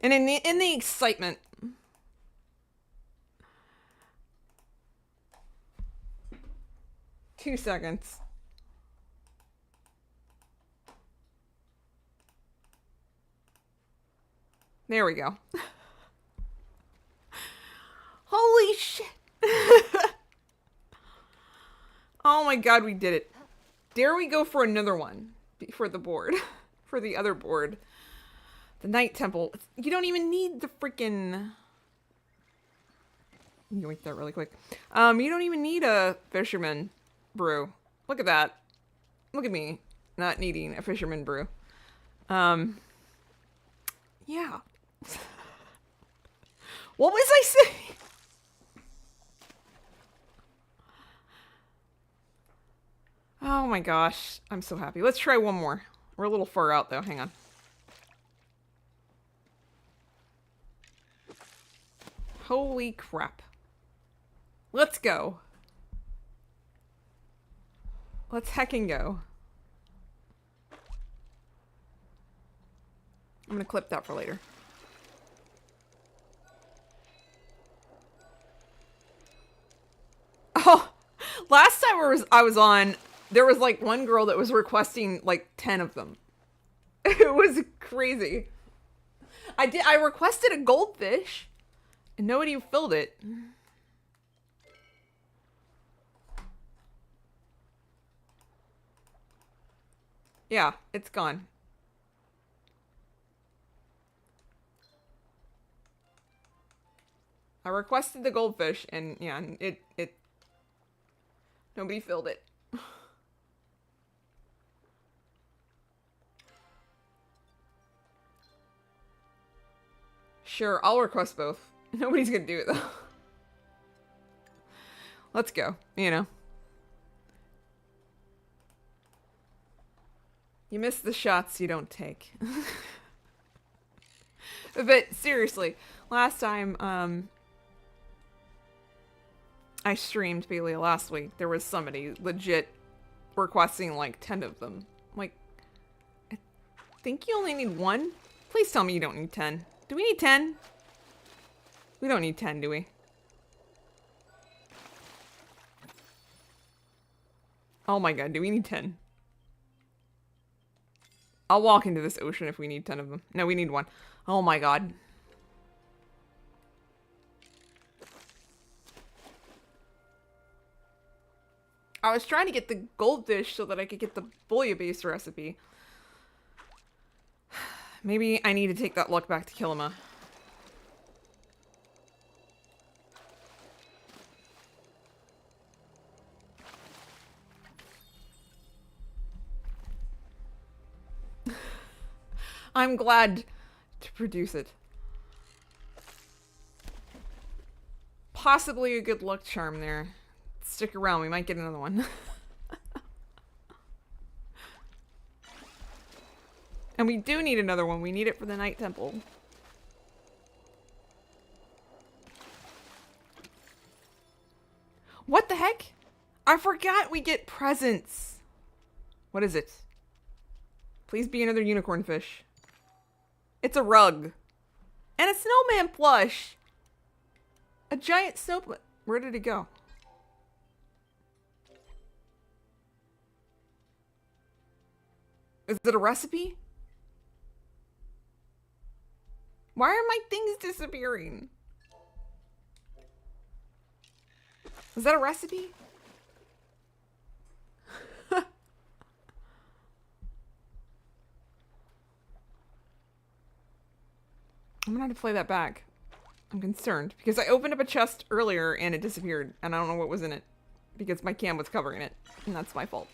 And in the excitement... 2 seconds. There we go. Holy shit. Oh my god, we did it. Dare we go for another one? For the board. For the other board. The Night Temple. You don't even need the freaking... You can wait that really quick. You don't even need a Fisherman Brew. Look at that. Look at me. Not needing a Fisherman Brew. Yeah. What was I saying? Oh my gosh. I'm so happy. Let's try one more. We're a little far out though. Hang on. Holy crap. Let's go. Let's heckin' go. I'm gonna clip that for later. Oh, last time I was on, there was like one girl that was requesting like 10 of them. It was crazy. I requested a goldfish And nobody filled it. Yeah, it's gone. I requested the goldfish, and yeah, it nobody filled it. Sure, I'll request both. Nobody's gonna do it though. Let's go, you know. You miss the shots you don't take. But seriously, last time I streamed Palia last week, there was somebody legit requesting like 10 of them. Like, I think you only need one? Please tell me you don't need 10. Do we need 10? We don't need 10, do we? Oh my god, do we need 10? I'll walk into this ocean if we need 10 of them. No, we need one. Oh my god. I was trying to get the goldfish so that I could get the bouillabaisse recipe. Maybe I need to take that luck back to Kilima. I'm glad to produce it. Possibly a good luck charm there. Stick around, we might get another one. And we do need another one. We need it for the Night Temple. What the heck? I forgot we get presents. What is it? Please be another unicorn fish. It's a rug. And a snowman plush. A giant snow... Where did it go? Is it a recipe? Why are my things disappearing? Is that a recipe? I'm gonna have to play that back. I'm concerned because I opened up a chest earlier and it disappeared and I don't know what was in it because my cam was covering it and that's my fault.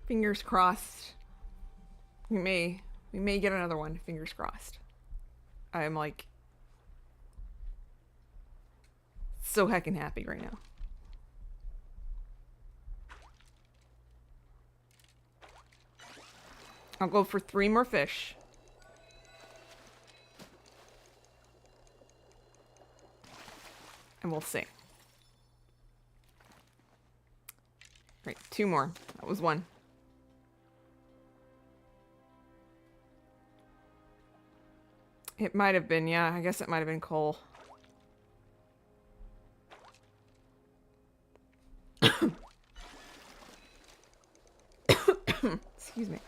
Fingers crossed. We may get another one. Fingers crossed. I'm like so heckin' happy right now. I'll go for 3 more fish. And we'll see. Right, 2 more. That was 1. It might have been, yeah. I guess it might have been coal. Excuse me.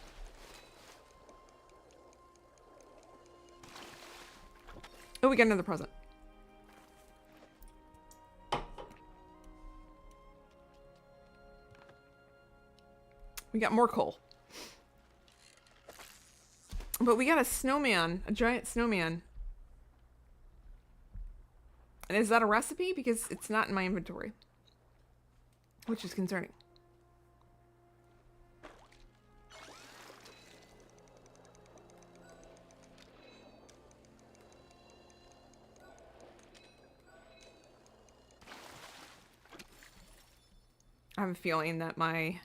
Oh, we got another present. We got more coal. But we got a snowman, a giant snowman. And is that a recipe? Because it's not in my inventory. Which is concerning. I have a feeling that my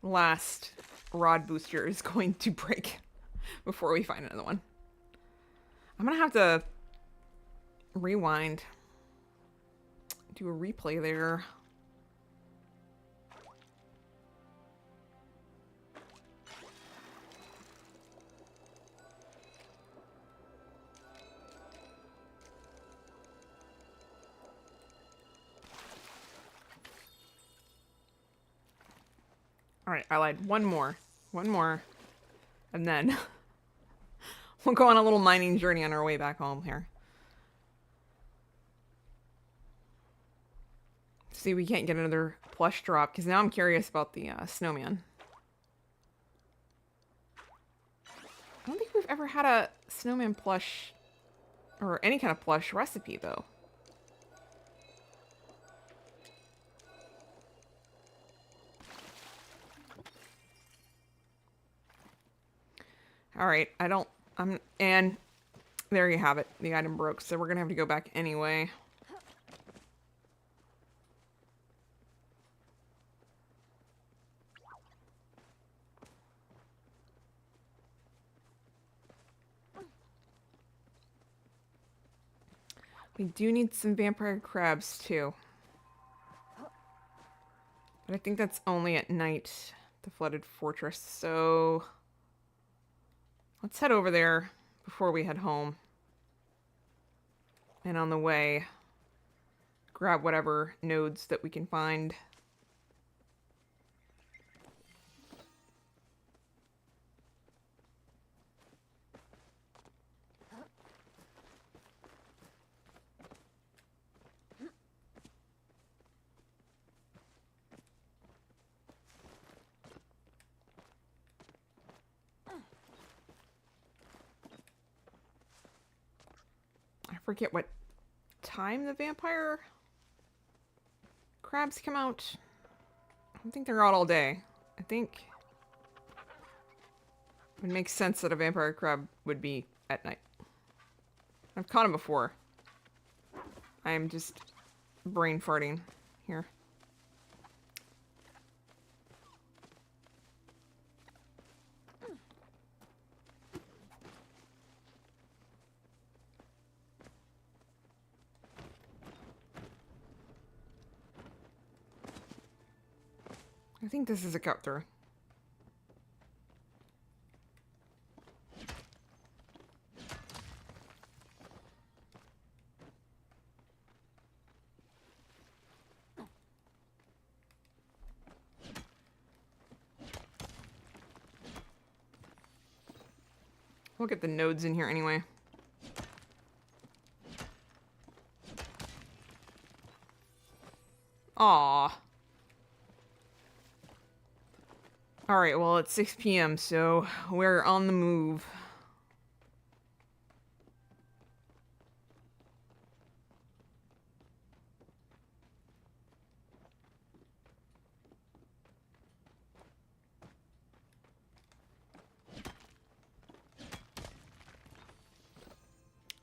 last rod booster is going to break before we find another one. I'm gonna have to rewind. Do a replay there. Alright, I lied. One more. One more. And then we'll go on a little mining journey on our way back home here. See, we can't get another plush drop, because now I'm curious about the snowman. I don't think we've ever had a snowman plush, or any kind of plush recipe, though. Alright, and there you have it. The item broke, so we're gonna have to go back anyway. We do need some vampire crabs, too. But I think that's only at night, the flooded fortress, so let's head over there before we head home. And on the way, grab whatever nodes that we can find. I forget what time the vampire crabs come out. I don't think they're out all day. I think it makes sense that a vampire crab would be at night. I've caught them before. I am just brain farting here. I think this is a cut through. We'll get the nodes in here anyway. Aw. Alright, well, it's 6 p.m., so we're on the move.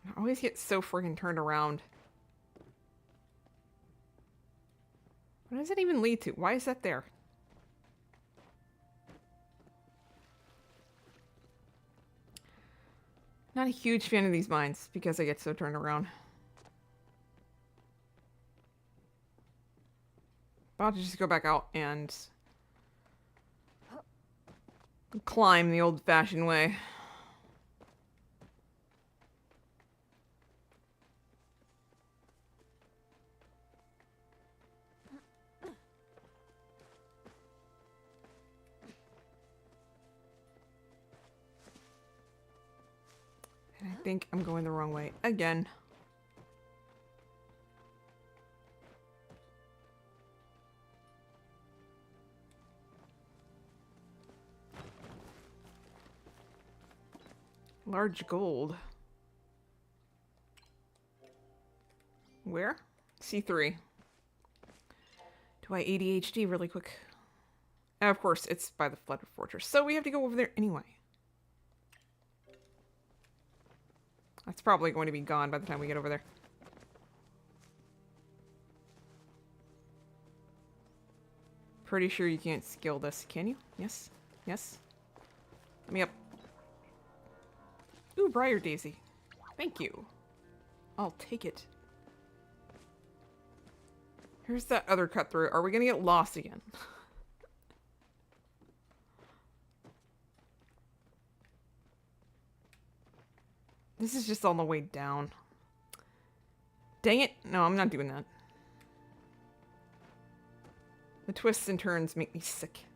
I always get so freaking turned around. What does it even lead to? Why is that there? Not a huge fan of these mines because I get so turned around. About to just go back out and climb the old-fashioned way. And I think I'm going the wrong way again. Large gold. Where? C3. Do I ADHD really quick? And of course, it's by the flooded fortress. So we have to go over there anyway. That's probably going to be gone by the time we get over there. Pretty sure you can't skill this, can you? Yes? Yes? Let me up. Ooh, Briar Daisy. Thank you. I'll take it. Here's that other cut through. Are we gonna get lost again? This is just on the way down. Dang it. No, I'm not doing that. The twists and turns make me sick.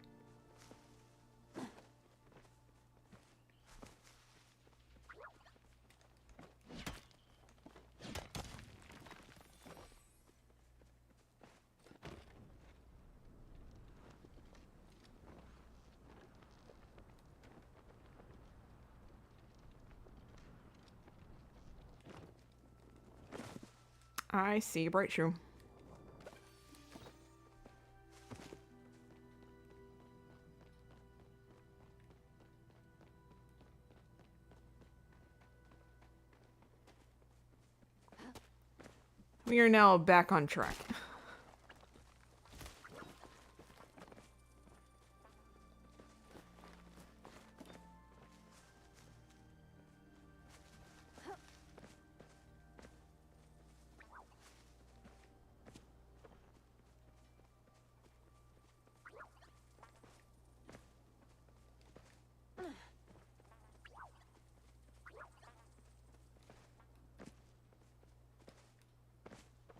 I see a bright shroom. We are now back on track.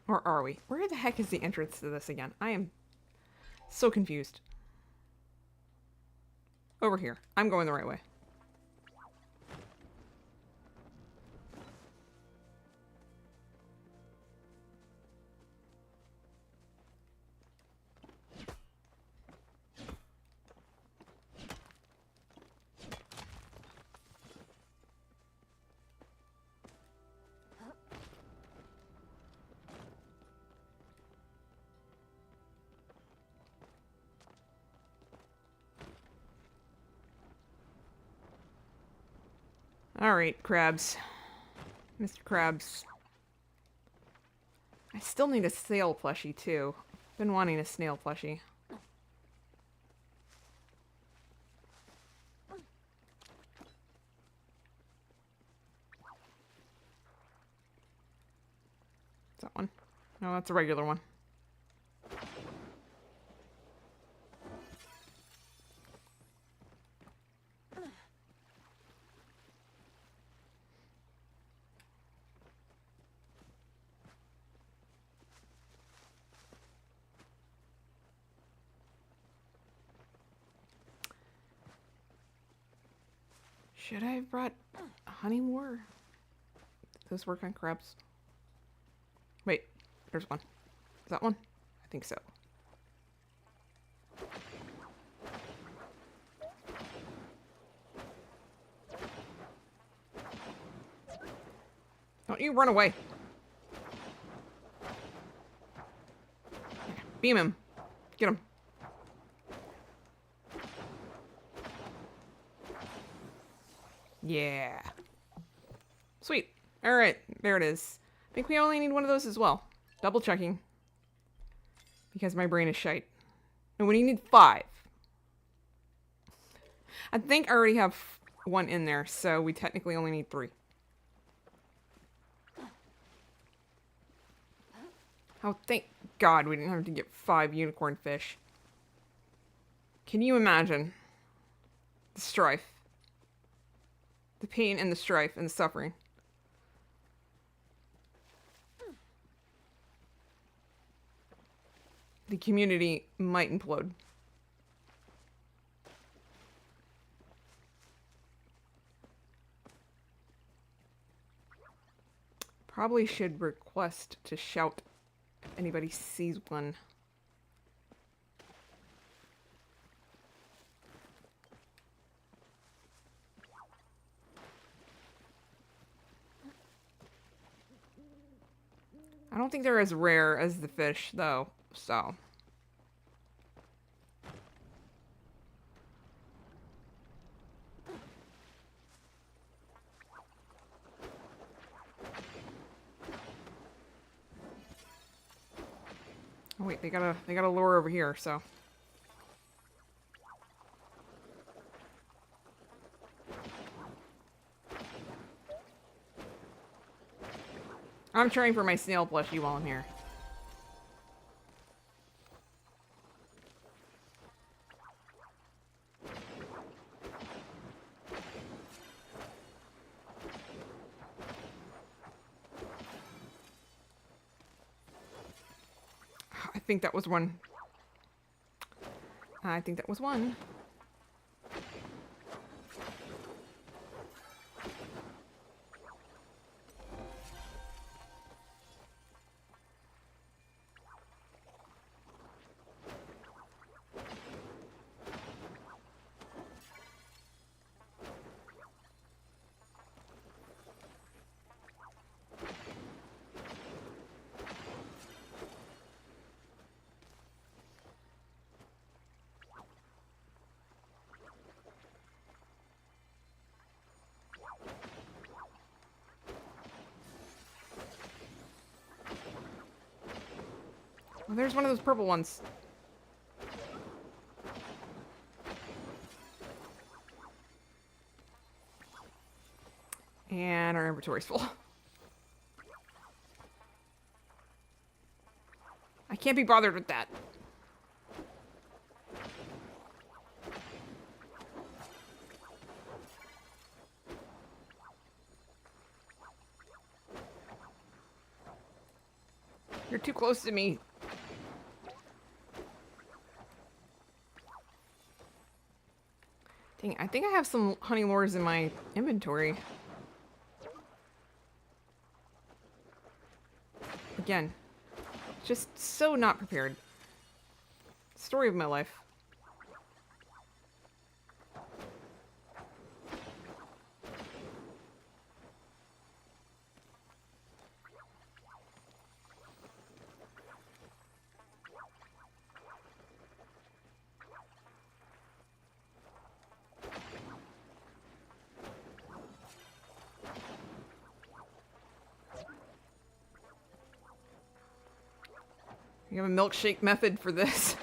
Or are we? Where the heck is the entrance to this again? I am so confused. Over here. I'm going the right way. Alright, crabs. Mr. Krabs. I still need a snail plushie, too. Been wanting a snail plushie. Is that one? No, that's a regular one. Should I have brought honey more? Does this work on crabs? Wait, there's one. Is that one? I think so. Don't you run away. Beam him. Get him. Yeah. Sweet. Alright, there it is. I think we only need one of those as well. Double checking. Because my brain is shite. And we need 5. I think I already have one in there, so we technically only need 3. Oh, thank God we didn't have to get 5 unicorn fish. Can you imagine the strife? The pain and the strife and the suffering. The community might implode. Probably should request to shout if anybody sees one. I don't think they're as rare as the fish, though, so. Oh wait, they got a lure over here, so. I'm trying for my snail plushie while I'm here. I think that was one. I think that was one. Oh, there's one of those purple ones. And our inventory's full. I can't be bothered with that. You're too close to me. Dang, I think I have some honey lures in my inventory. Again, just so not prepared. Story of my life. You have a milkshake method for this.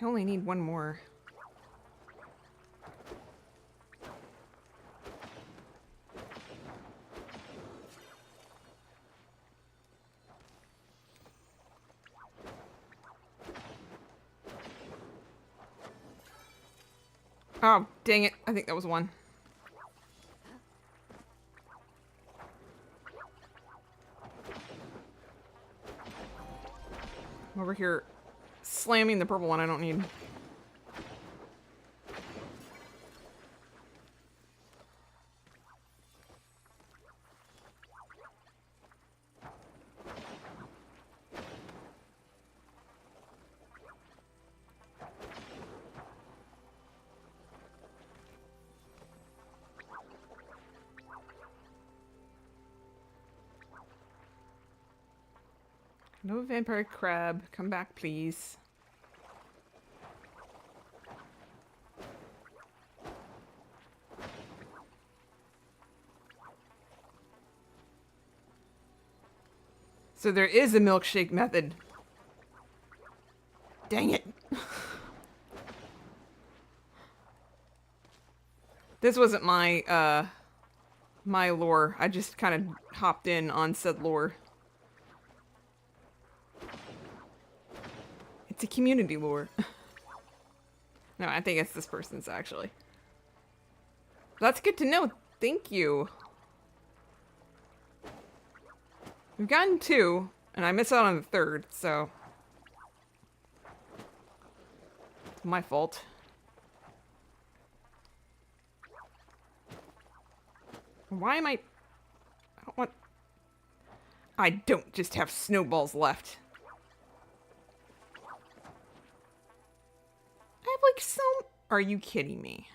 I only need one more. Oh, dang it. I think that was one. I'm over here slamming the purple one I don't need. No vampire crab. Come back, please. So there is a milkshake method. Dang it. This wasn't my, my lore. I just kind of hopped in on said lore. It's a community lore. No, I think it's this person's, actually. That's good to know. Thank you. We've gotten 2, and I miss out on the 3rd, so... It's my fault. Why am I don't want... I don't just have snowballs left. I have like some... Are you kidding me?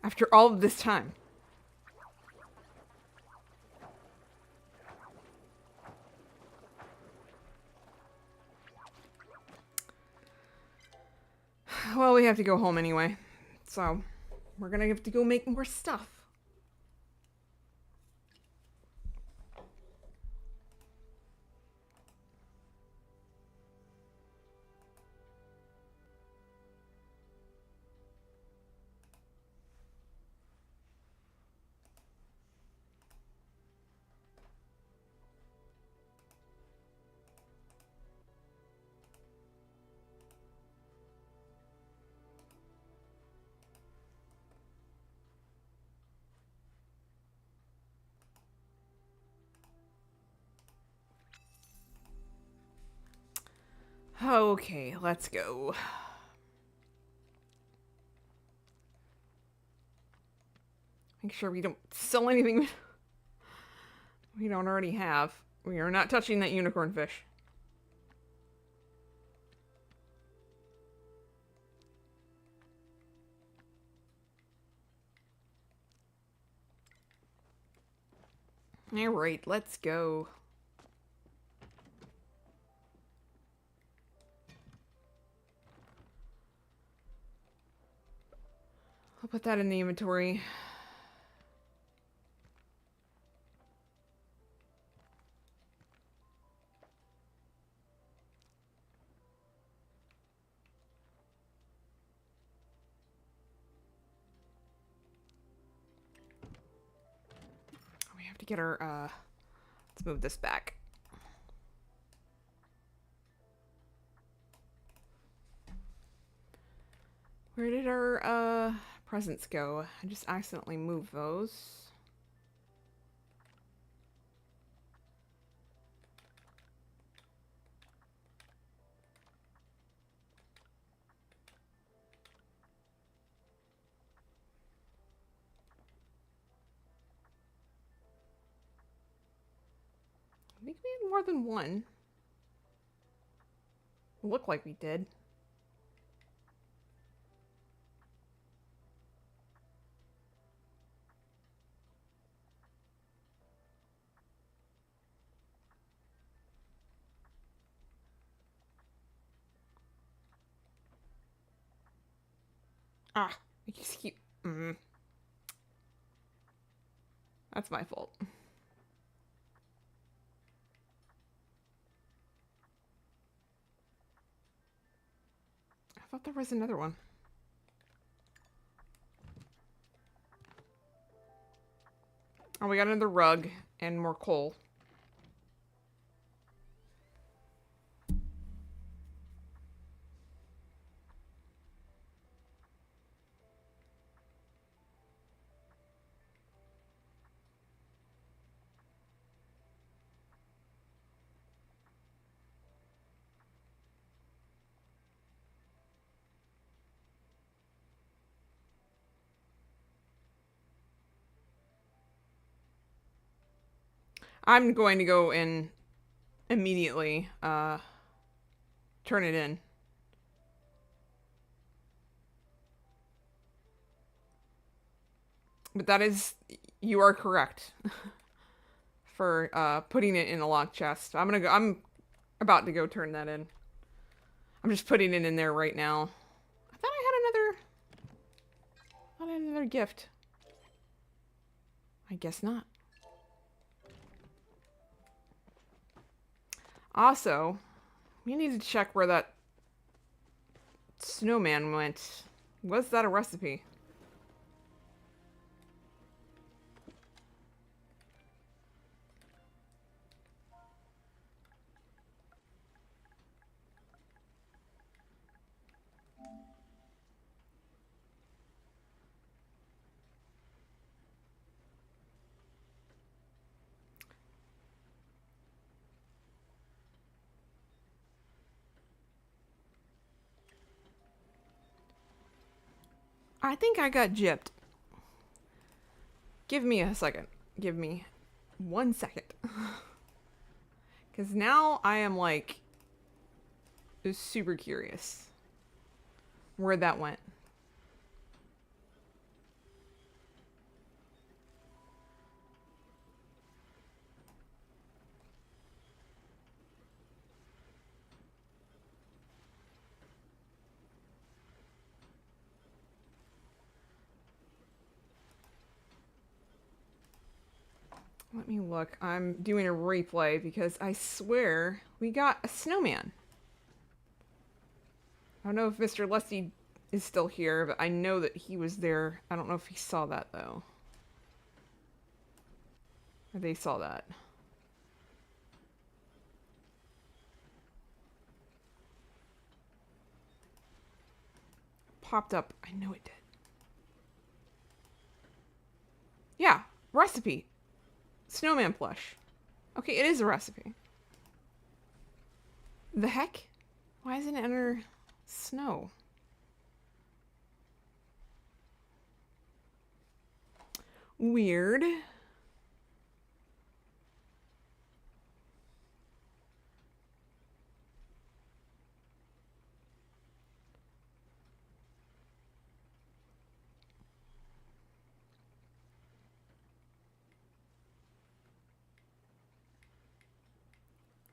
After all of this time. Well, we have to go home anyway. So, we're gonna have to go make more stuff. Okay, let's go. Make sure we don't sell anything we don't already have. We are not touching that unicorn fish. Alright, let's go. put that in the inventory. We have to get our, let's move this back. Where did our, presents go? I just accidentally moved those. I think we had more than one. Looked like we did. Ah, I just keep... That's my fault. I thought there was another one. Oh, we got another rug and more coal. I'm going to go and immediately turn it in. But that is, you are correct for putting it in a locked chest. I'm about to go turn that in. I'm just putting it in there right now. I thought I had another gift. I guess not. Also, we need to check where that snowman went. Was that a recipe? I think I got gypped. Give me a second. Give me 1 second. Because now I am like super curious where that went. Let me look. I'm doing a replay because I swear we got a snowman. I don't know if Mr. Lusty is still here, but I know that he was there. I don't know if he saw that, though. Or they saw that. Popped up. I know it did. Yeah, recipe. Snowman plush. Okay, it is a recipe. The heck? Why isn't it under snow? Weird.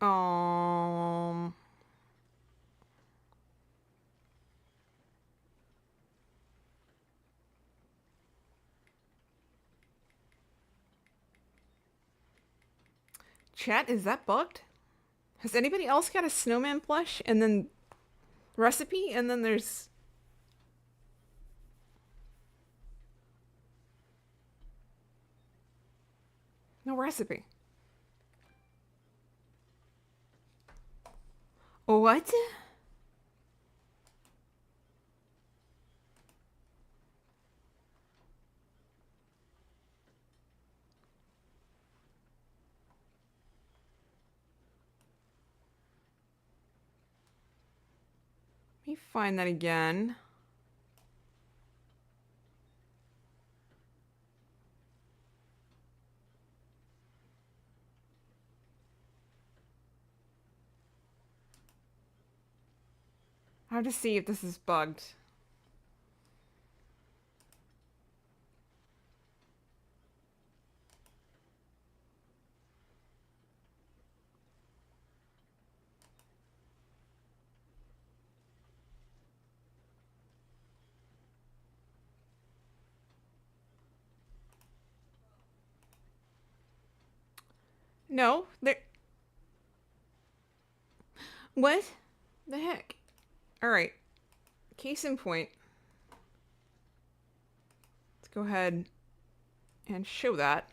Um... Chat, is that bugged? Has anybody else got a snowman plush and then recipe and then there's no recipe? What? Let me find that again. I have to see if this is bugged. No, there. What the heck? All right. Case in point. Let's go ahead and show that.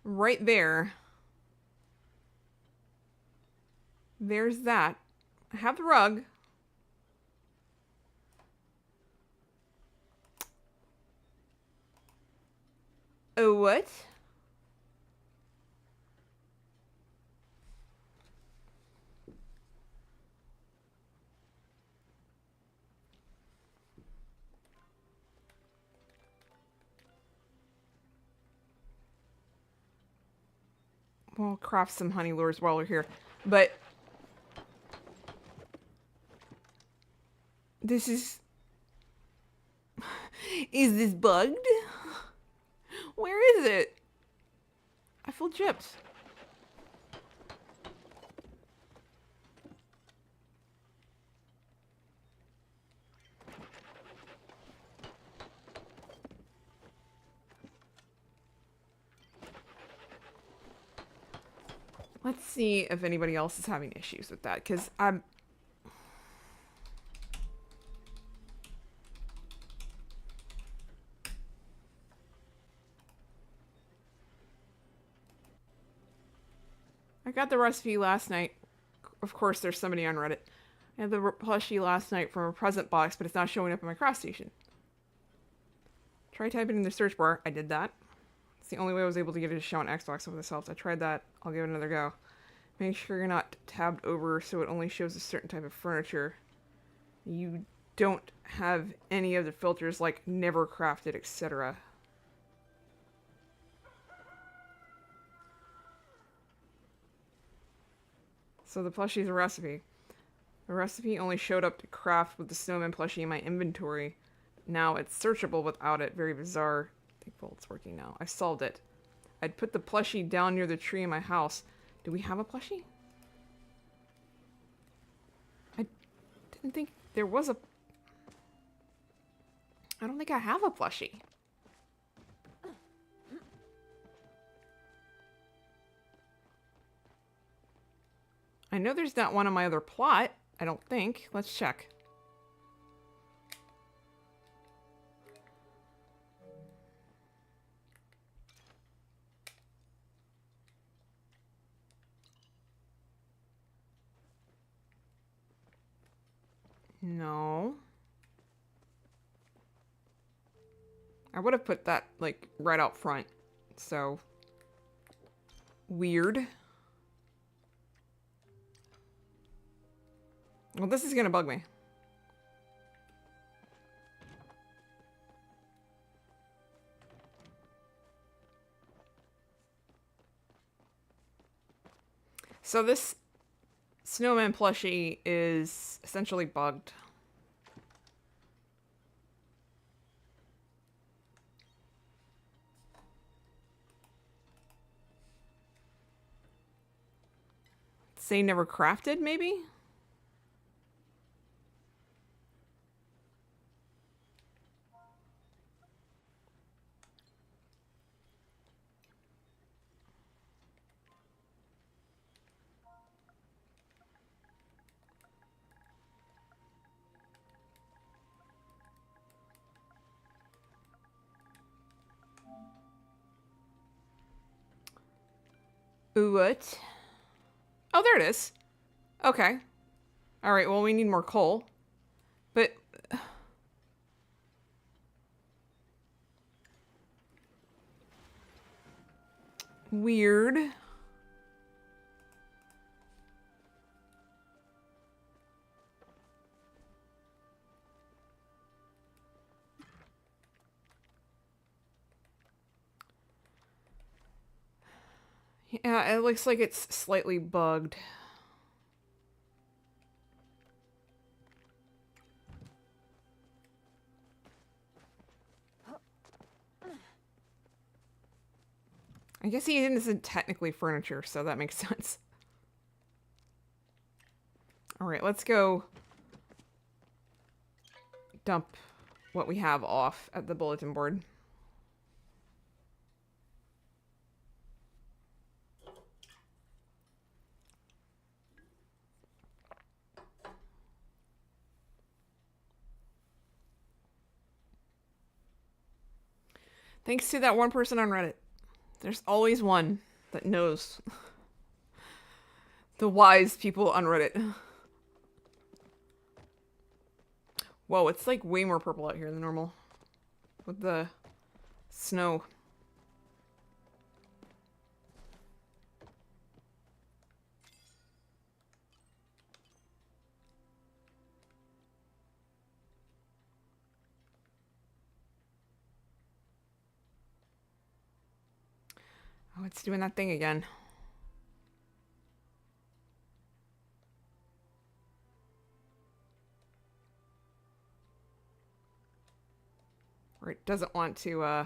Right there. There's that. I have the rug. Oh, what? We'll craft some honey lures while we're here. But this is... Is this bugged? Where is it? I feel gypped. Let's see if anybody else is having issues with that, because I'm... I got the recipe last night. Of course, there's somebody on Reddit. I had the plushie last night from a present box, but it's not showing up in my craft station. Try typing in the search bar. I did that. It's the only way I was able to get it to show on Xbox, if this helps. I tried that. I'll give it another go. Make sure you're not tabbed over so it only shows a certain type of furniture. You don't have any of the filters like never crafted, etc. So the plushie is a recipe. The recipe only showed up to craft with the snowman plushie in my inventory. Now it's searchable without it. Very bizarre. Thankful it's working now. I solved it. I'd put the plushie down near the tree in my house. Do we have a plushie? I didn't think there was a... I don't think I have a plushie. I know there's not one on my other plot. I don't think. Let's check. No. I would have put that, like, right out front. So... weird. Well, this is gonna bug me. So this snowman plushie is essentially bugged. Say never crafted, maybe? What? Oh, there it is. Okay. All right, well, we need more coal. But... weird. Yeah, it looks like it's slightly bugged. I guess he isn't technically furniture, so that makes sense. Alright, let's go dump what we have off at the bulletin board. Thanks to that one person on Reddit. There's always one that knows. The wise people on Reddit. Whoa, it's like way more purple out here than normal. With the snow. Oh, it's doing that thing again. Or it doesn't want to,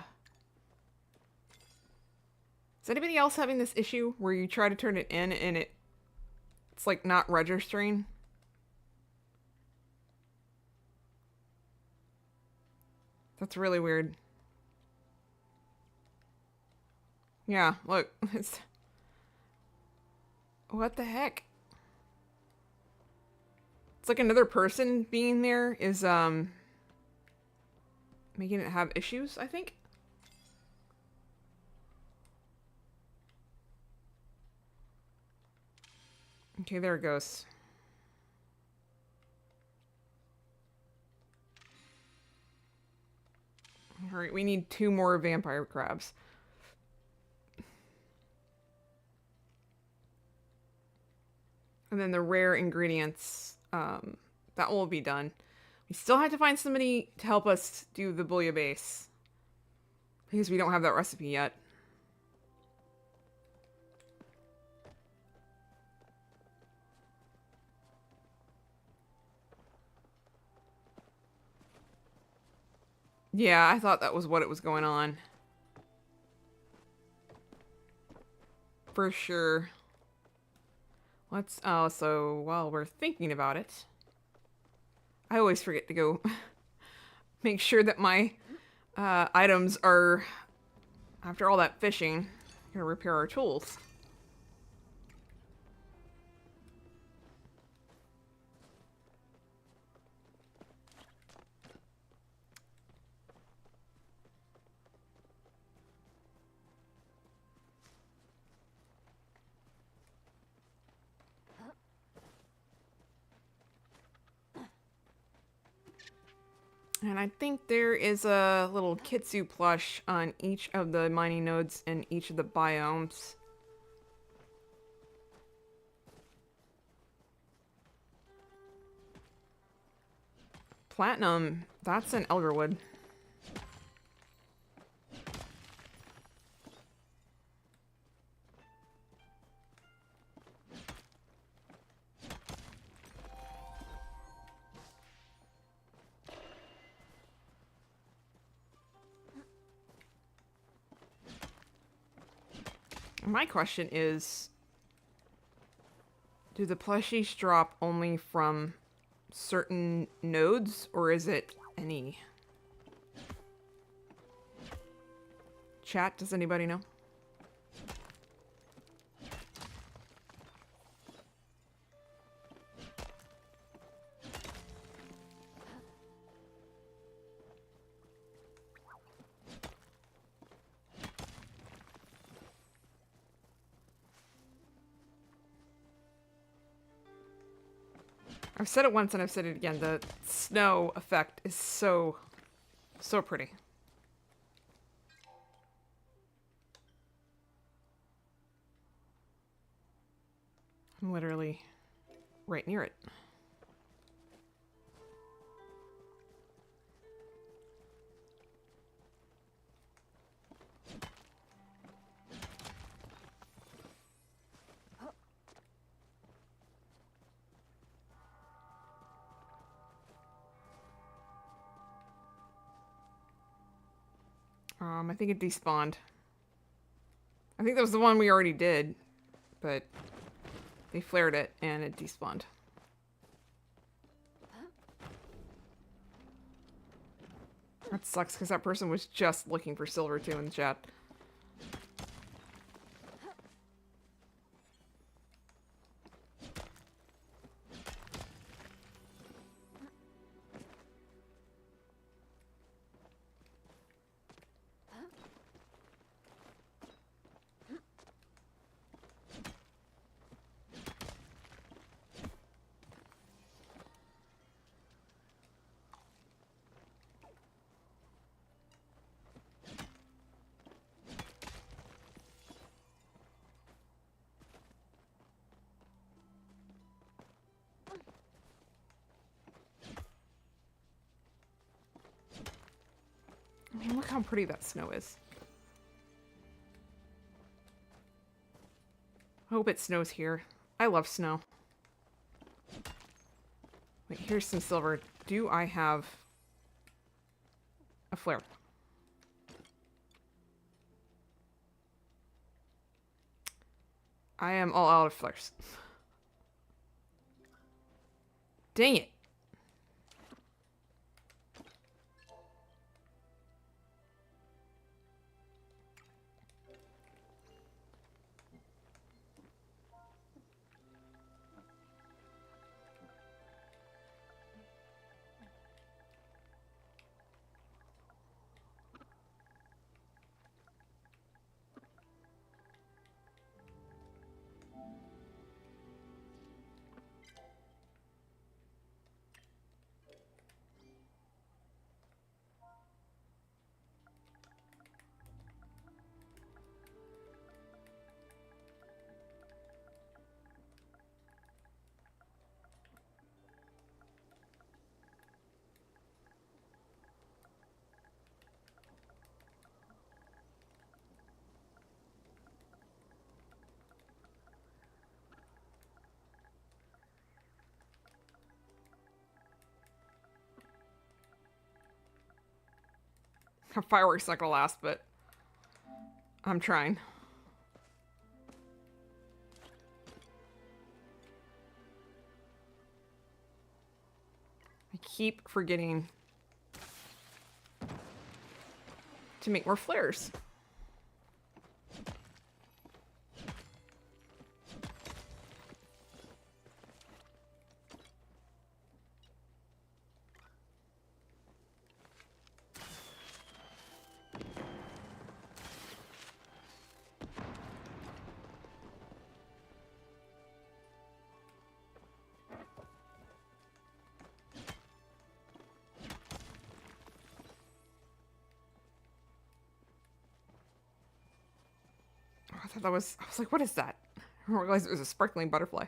Is anybody else having this issue where you try to turn it in and it's like not registering? That's really weird. Yeah, look, it's... what the heck? It's like another person being there is, making it have issues, I think? Okay, there it goes. Alright, we need 2 more vampire crabs. And then the rare ingredients, that will be done. We still have to find somebody to help us do the bouillabaisse. Because we don't have that recipe yet. Yeah, I thought that was what it was going on. For sure. Let's, oh, so while we're thinking about it, I always forget to go make sure that my items are, after all that fishing, gonna repair our tools. And I think there is a little Kitsu plush on each of the mining nodes in each of the biomes. Platinum, that's an elderwood. My question is, do the plushies drop only from certain nodes, or is it any? Chat, does anybody know? I've said it once and I've said it again. The snow effect is so pretty. I'm literally right near it. I think it despawned. I think that was the one we already did, but they flared it and it despawned. That sucks because that person was just looking for silver too in the chat. I mean, look how pretty that snow is. I hope it snows here. I love snow. Wait, here's some silver. Do I have a flare? I am all out of flares. Dang it. A fireworks not gonna last, but I'm trying. I keep forgetting to make more flares. I thought that was, I was like, what is that? I didn't realize it was a sparkling butterfly.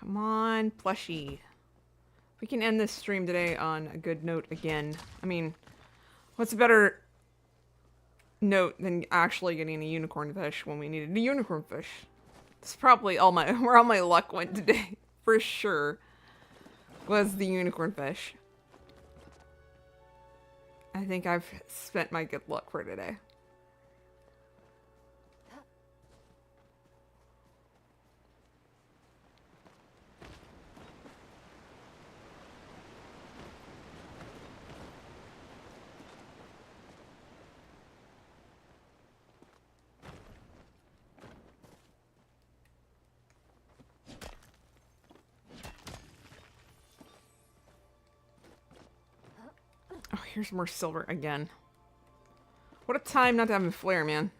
Come on, plushie. We can end this stream today on a good note again. I mean, what's a better note than actually getting a unicorn fish when we needed a unicorn fish? It's probably all my, where all my luck went today. for sure was the unicorn fish. I think I've spent my good luck for today. Oh, here's more silver again. What a time not to have a flare, man.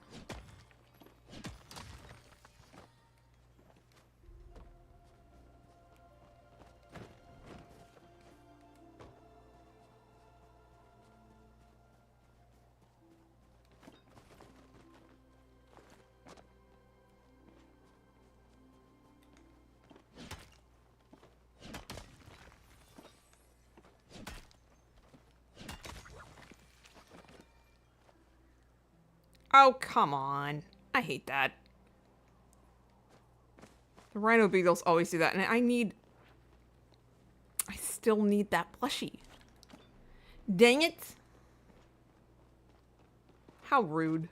Oh, come on. I hate that. The rhino beagles always do that, and I still need that plushie. Dang it. How rude.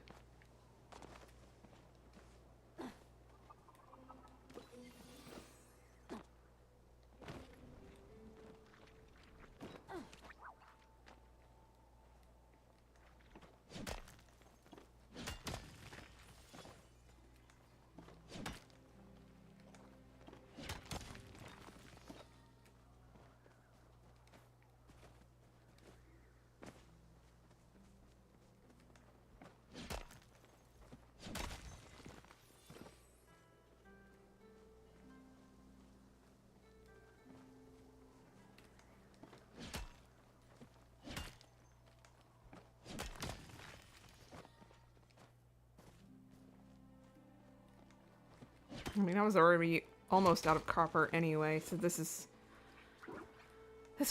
I mean, I was already almost out of copper anyway, so this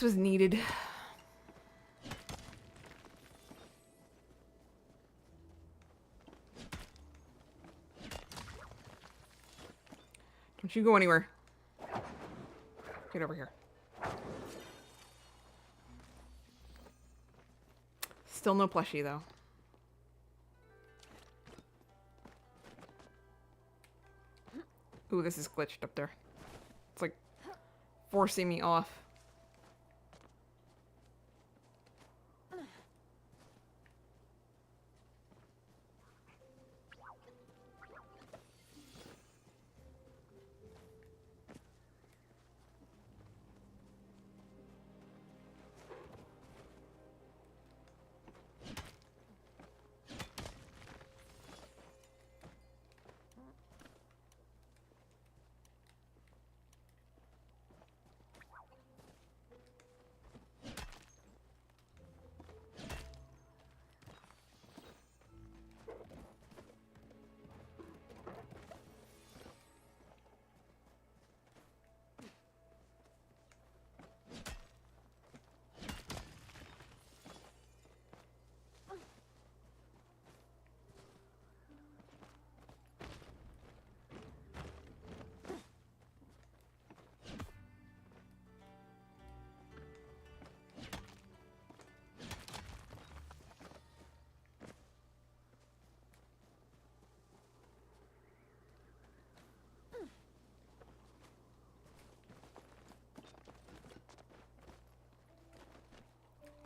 was needed. Don't you go anywhere. Get over here. Still no plushie, though. Ooh, this is glitched up there. It's like forcing me off.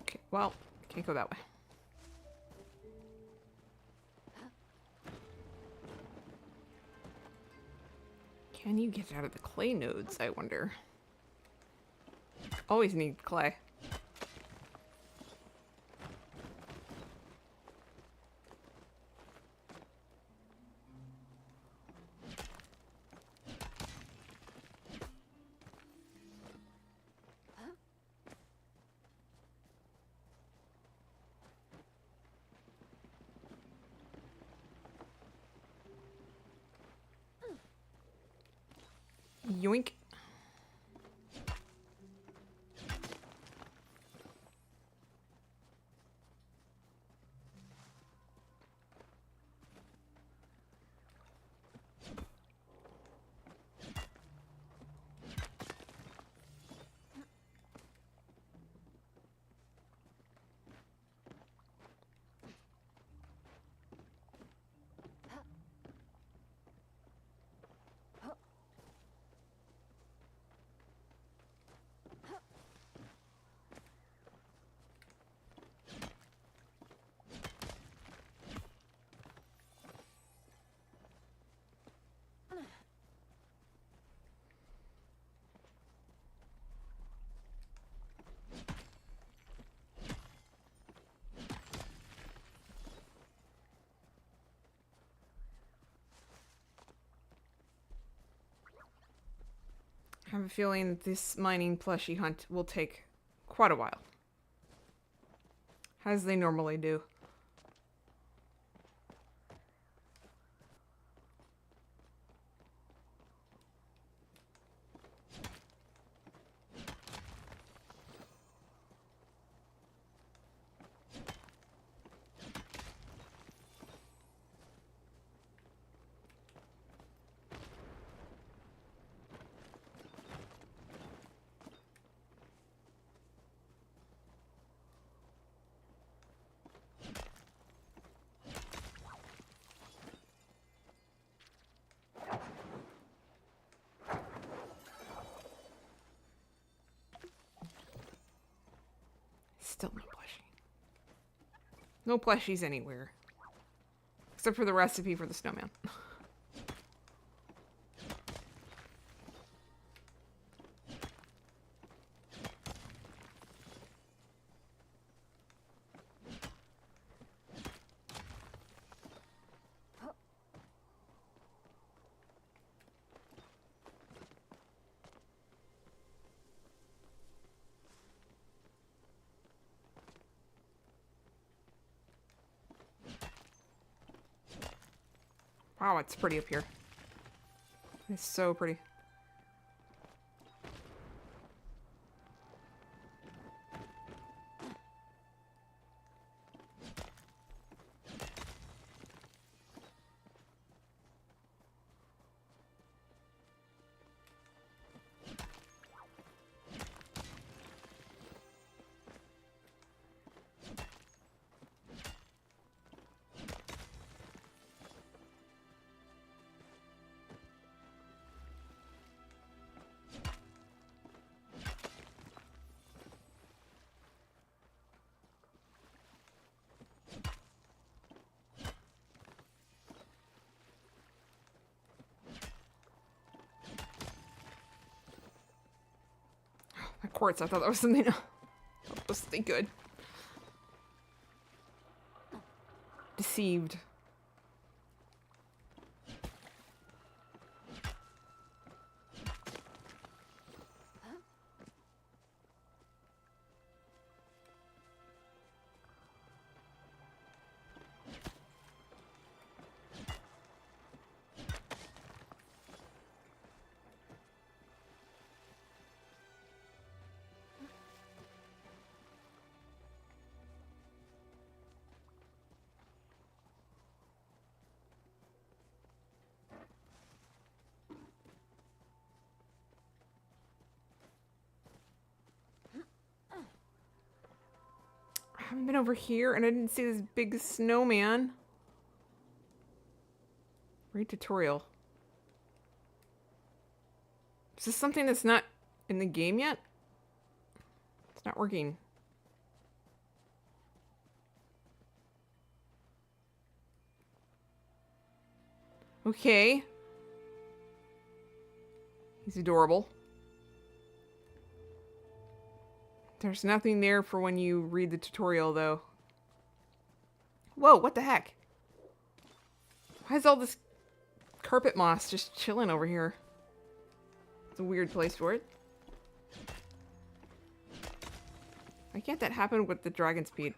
Okay, well, can't go that way. Can you get out of the clay nodes, I wonder? Always need clay. Yoink. have a feeling that this mining plushie hunt will take quite a while. As they normally do. Still no plushie. No plushies anywhere. Except for the recipe for the snowman. Wow, it's pretty up here. It's so pretty. Quartz, I thought that was something supposed to be good. Deceived. I haven't been over here and I didn't see this big snowman. Read tutorial. Is this something that's not in the game yet? It's not working. Okay. He's adorable. There's nothing there for when you read the tutorial, though. Whoa, what the heck? Why is all this carpet moss just chilling over here? It's a weird place for it. Why can't that happen with the dragon speed?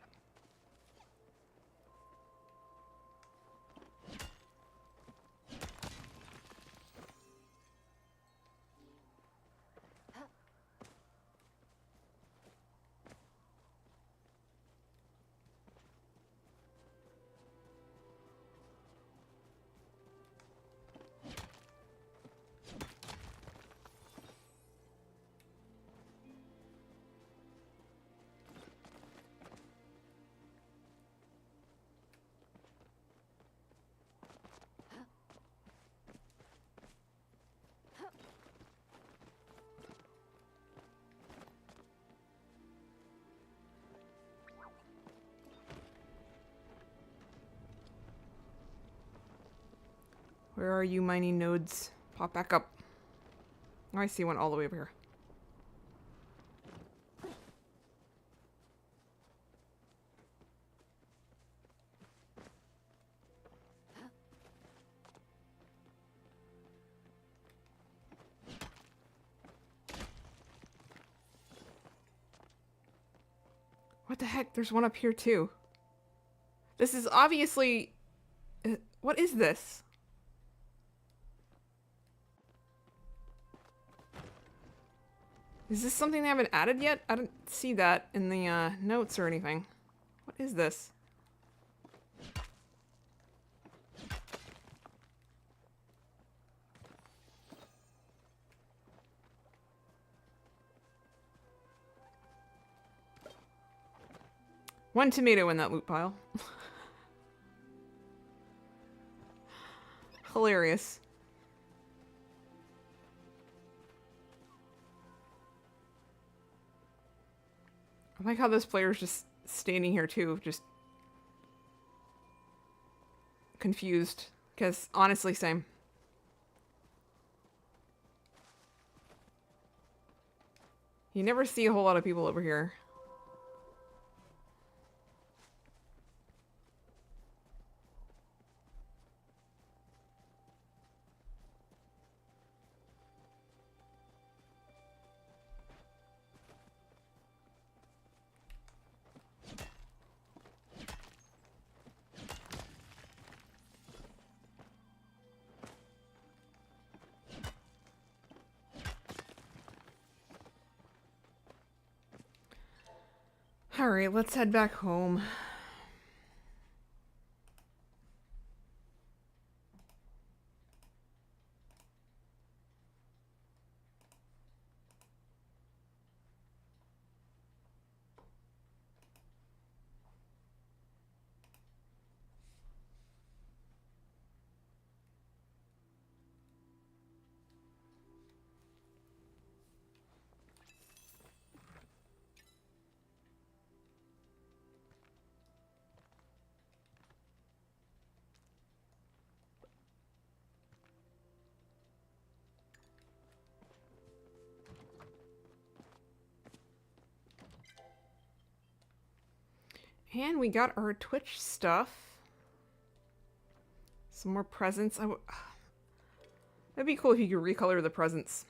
Where are you, mining nodes? Pop back up. Oh, I see one all the way over here. What the heck? There's one up here too. This is obviously... what is this? Is this something they haven't added yet? I didn't see that in the notes or anything. What is this? One tomato in that loot pile. Hilarious. I like how this player's just standing here too, just confused. Because honestly, same. You never see a whole lot of people over here. Alright, let's head back home. And we got our Twitch stuff. Some more presents. That'd be cool if you could recolor the presents.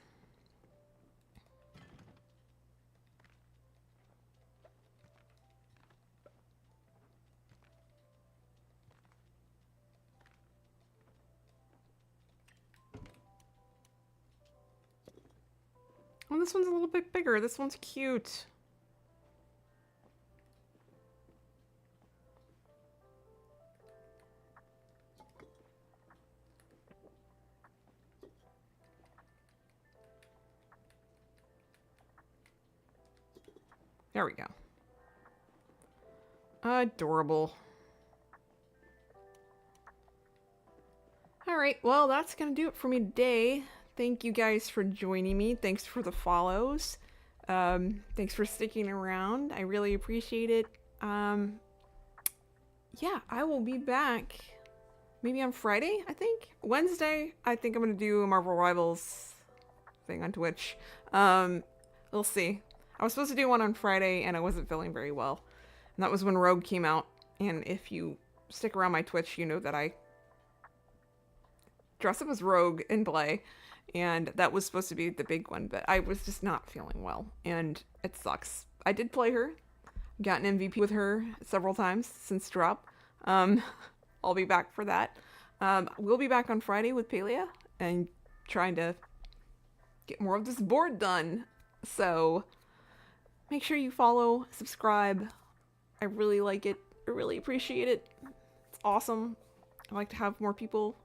Oh, this one's a little bit bigger. This one's cute. There we go. Adorable. Alright, well, that's gonna do it for me today. Thank you guys for joining me. Thanks for the follows. Thanks for sticking around. I really appreciate it. Yeah, I will be back maybe on Friday, I think. Wednesday, I think I'm gonna do a Marvel Rivals thing on Twitch. We'll see. I was supposed to do one on Friday and I wasn't feeling very well. And that was when Rogue came out. And if you stick around my Twitch, you know that I dress up as Rogue and play. And that was supposed to be the big one, but I was just not feeling well. And it sucks. I did play her. Got an MVP with her several times since drop. I'll be back for that. We'll be back on Friday with Palia and trying to get more of this board done. So make sure you follow, subscribe. I really like it. I really appreciate it. It's awesome. I like to have more people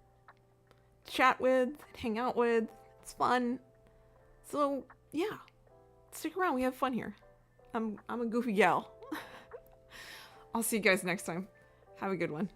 chat with, hang out with. It's fun. So yeah, stick around. We have fun here. I'm a goofy gal. I'll see you guys next time. Have a good one.